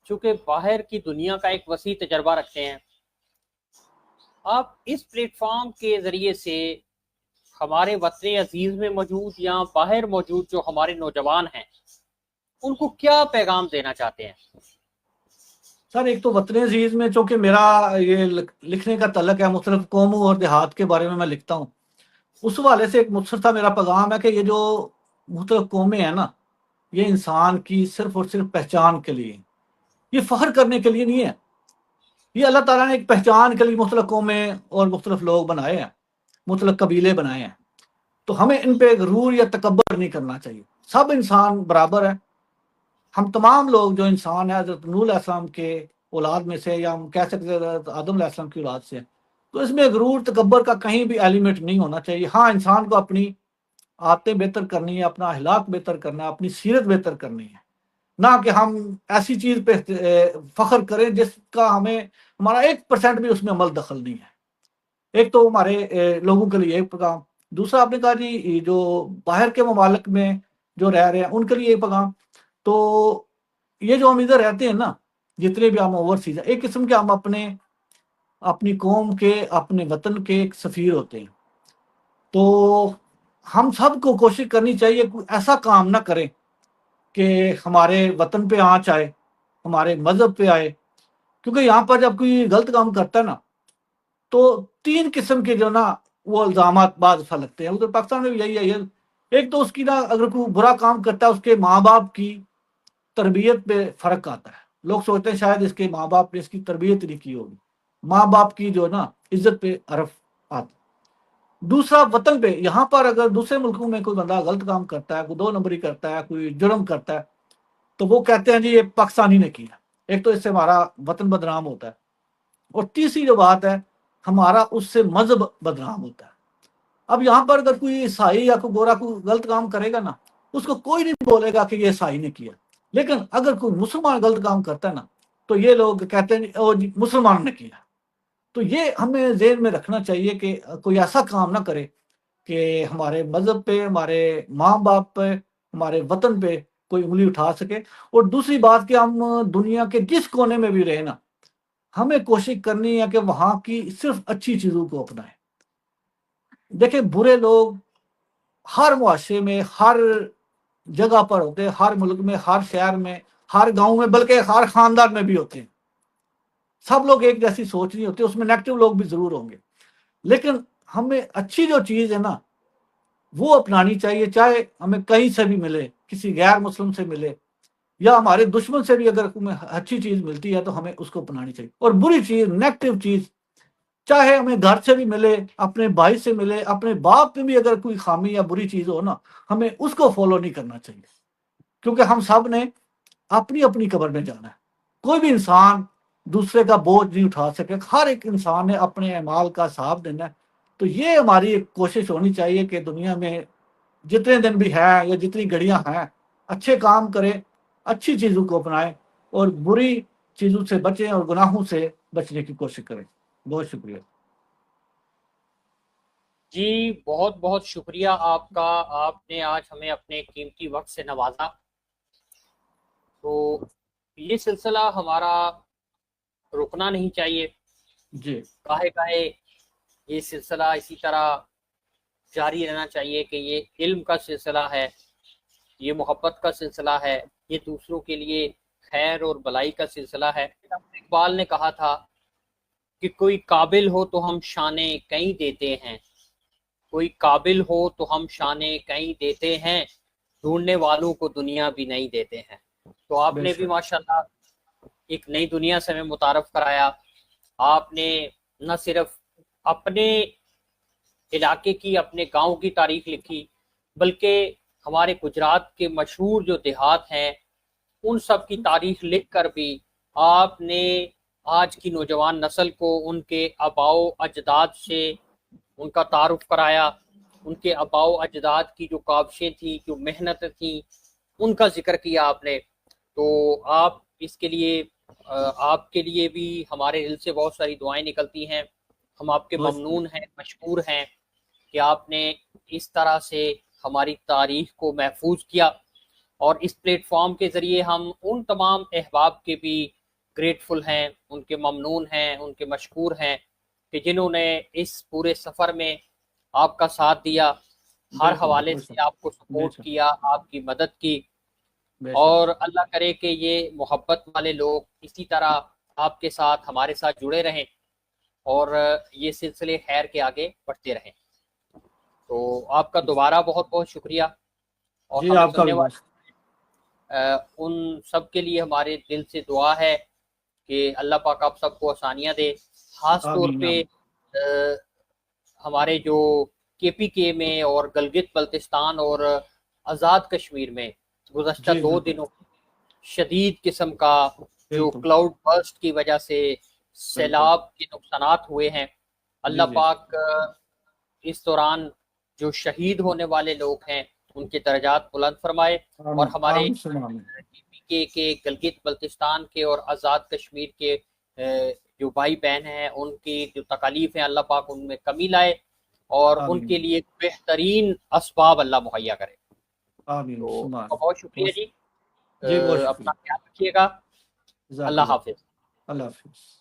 चूंकि बाहर की दुनिया का एक वसी तजर्बा रखते हैं, आप इस प्लेटफॉर्म के ज़रिए से हमारे वतन अजीज़ में मौजूद या बाहर मौजूद जो हमारे नौजवान हैं, उनको क्या पैगाम देना चाहते हैं? सर, एक तो वतन अजीज में, चूंकि मेरा ये लिखने का तलक है, मुख्तलिफ कौमों और देहात के बारे में मैं लिखता हूँ, उस हवाले से एक मुख्तसर सा मेरा पैगाम है कि ये जो मुख्तलिफ कौमें हैं ना, ये इंसान की सिर्फ और सिर्फ पहचान के लिए, ये फख्र करने के लिए नहीं है। ये अल्लाह ताला ने एक पहचान के लिए मुख्तलिफ कौमें और मुख्तलिफ लोग बनाए हैं, मुख्तलिफ कबीले बनाए हैं। तो हमें इन पे गरूर या तकबर नहीं करना चाहिए। सब इंसान बराबर है। हम तमाम लोग जो इंसान है, हज़रत नूह अलैहिस्सलाम के औलाद में से, या हम कह सकते हैं हज़रत आदम अलैहिस्सलाम की औलाद से, तो इसमें गरूर तकबर का कहीं भी एलिमेंट नहीं होना चाहिए। हाँ, इंसान को अपनी आदतें बेहतर करनी है, अपना अखलाक बेहतर करना है, अपनी सीरत बेहतर करनी है, ना कि हम ऐसी चीज़ पे फ़ख्र करें जिसका हमें, हमारा 1% भी उसमें अमल दखल नहीं है। एक तो हमारे लोगों के लिए एक पैगाम। दूसरा आपने कहा जी, ये जो बाहर के ममालिक में जो रह रहे हैं उनके लिए एक पैगाम। तो ये जो हम इधर रहते हैं ना, जितने भी हम ओवरसीज हैं, एक किस्म के हम अपनी कौम के, अपने वतन के एक सफ़ीर होते हैं। तो हम सबको कोशिश करनी चाहिए कोई ऐसा काम ना करें कि हमारे वतन पे आँच आए, हमारे मज़हब पे आए। क्योंकि यहाँ पर जब कोई गलत काम करता है ना, तो 3 किस्म के जो ना वो इल्ज़ामात बाद दफ़ा लगते हैं। उधर पाकिस्तान में भी यही है। एक तो उसकी ना, अगर कोई बुरा काम करता है, उसके माँ-बाप की तरबियत पे फ़र्क आता है। लोग सोचते हैं शायद इसके माँ-बाप ने इसकी तरबियत नहीं की होगी। माँ-बाप की जो ना इज़्ज़त पे हर्फ आता है। दूसरा वतन पे, यहाँ पर अगर दूसरे मुल्कों में कोई बंदा गलत काम करता है, कोई 2 नंबरी करता है, कोई जुर्म करता है, तो वो कहते हैं जी ये पाकिस्तानी ने किया। एक तो इससे हमारा वतन बदनाम होता है, और तीसरी जो बात है, हमारा उससे मज़हब बदनाम होता है। अब यहाँ पर अगर कोई ईसाई या कोई गोरा कोई गलत काम करेगा ना, उसको कोई नहीं बोलेगा कि ये ईसाई ने किया। लेकिन अगर कोई मुसलमान गलत काम करता है ना, तो ये लोग कहते हैं ओ जी मुसलमान ने किया। तो ये हमें ज़हन में रखना चाहिए कि कोई ऐसा काम ना करे कि हमारे मज़हब पे, हमारे माँ-बाप पे, हमारे वतन पे कोई उँगली उठा सके। और दूसरी बात कि हम दुनिया के जिस कोने में भी रहें ना, हमें कोशिश करनी है कि वहाँ की सिर्फ़ अच्छी चीज़ों को अपनाएँ। देखिए, बुरे लोग हर मुआशरे में, हर जगह पर होते हैं, हर मुल्क में, हर शहर में, हर गाँव में, बल्कि हर ख़ानदान में भी होते हैं। सब लोग एक जैसी सोच नहीं होती, उसमें नेगेटिव लोग भी ज़रूर होंगे। लेकिन हमें अच्छी जो चीज़ है ना, वो अपनानी चाहिए, चाहे हमें कहीं से भी मिले, किसी गैर मुस्लिम से मिले या हमारे दुश्मन से भी अगर हमें अच्छी चीज मिलती है तो हमें उसको अपनानी चाहिए। और बुरी चीज, नेगेटिव चीज, चाहे हमें घर से भी मिले, अपने भाई से मिले, अपने बाप में भी अगर कोई खामी या बुरी चीज हो ना, हमें उसको फॉलो नहीं करना चाहिए, क्योंकि हम सब ने अपनी अपनी कब्र में जाना है। कोई भी इंसान दूसरे का बोझ नहीं उठा सके, हर एक इंसान ने अपने अमाल का हिसाब देना है। तो ये हमारी एक कोशिश होनी चाहिए कि दुनिया में जितने दिन भी है या जितनी घड़ियां हैं, अच्छे काम करें, अच्छी चीजों को अपनाएं और बुरी चीजों से बचें और गुनाहों से बचने की कोशिश करें। बहुत शुक्रिया। जी बहुत बहुत शुक्रिया आपका, आपने आज हमें अपने कीमती वक्त से नवाजा। तो ये सिलसिला हमारा रुकना नहीं चाहिए, जी काहे काहे ये सिलसिला इसी तरह जारी रहना चाहिए कि ये इल्म का सिलसिला है, ये मोहब्बत का सिलसिला है, ये दूसरों के लिए खैर और भलाई का सिलसिला है। इकबाल ने कहा था कि कोई काबिल हो तो हम शाने कहीं देते हैं, कोई काबिल हो तो हम शाने कहीं देते हैं, ढूंढने वालों को दुनिया भी नहीं देते हैं। तो आपने भी बेशक। माशाल्लाह एक नई दुनिया से हमें मुतारफ कराया। आपने न सिर्फ अपने इलाके की, अपने गांव की तारीख लिखी, बल्कि हमारे गुजरात के मशहूर जो देहात हैं उन सब की तारीख लिख कर भी आपने आज की नौजवान नस्ल को उनके आबाओ अजदाद से उनका तारुफ कराया, उनके आबाओ अजदाद की जो काविशें थी, जो मेहनत थी, उनका जिक्र किया आपने। तो आप इसके लिए आपके लिए भी हमारे दिल से बहुत सारी दुआएं निकलती हैं। हम आपके बहुत ममनून शुक्रिया। हैं, मशकूर हैं कि आपने इस तरह से हमारी तारीख को महफूज किया। और इस प्लेटफॉर्म के ज़रिए हम उन तमाम अहबाब के भी ग्रेटफुल हैं, उनके ममनून हैं, उनके मशकूर हैं कि जिन्होंने इस पूरे सफ़र में आपका साथ दिया, हर बिल्कुल हवाले बिल्कुल से सर। आपको सपोर्ट बेशक किया, आपकी मदद की। बेशक। और अल्लाह करे कि ये मोहब्बत वाले लोग इसी तरह आपके साथ, हमारे साथ जुड़े रहें और ये सिलसिले खैर के आगे बढ़ते रहें। तो आपका दोबारा बहुत बहुत शुक्रिया। और जी हमें आपका सुनने भी बहुत। वाले उन सब के लिए हमारे दिल से दुआ है कि अल्लाह पाक आप सबको आसानियाँ दे। ख़ास तौर आमीन पे आमीन। हमारे जो केपीके में और गलगित बल्तिस्तान और आज़ाद कश्मीर में गुज़श्ता जी 2 बिल्कुल दिनों शदीद किस्म का जो बिल्कुल क्लाउड बर्स्ट की वजह से बिल्कुल। सैलाब के नुकसानात हुए हैं, जी अल्लाह जी। पाक इस दौरान जो शहीद होने वाले लोग हैं उनके दर्जात बुलंद फरमाए। और आमीन हमारे आमीन सुन आमीन। के गलगित बल्तिस्तान के और आज़ाद कश्मीर के जो भाई बहन हैं उनकी जो तकालीफ हैं अल्लाह पाक उनमें कमी लाए और आमीन उनके लिए बेहतरीन असबाब अल्लाह मुहैया करे। आमीन तो सुन आपका आमीन। बहुत शुक्रिया बहुत जी। जी बहुत अपना शुक्रिया। ख्याल रखिएगा। अल्लाह जज़ाकल्लाह। हाफिज। अल्लाह हाफिज़।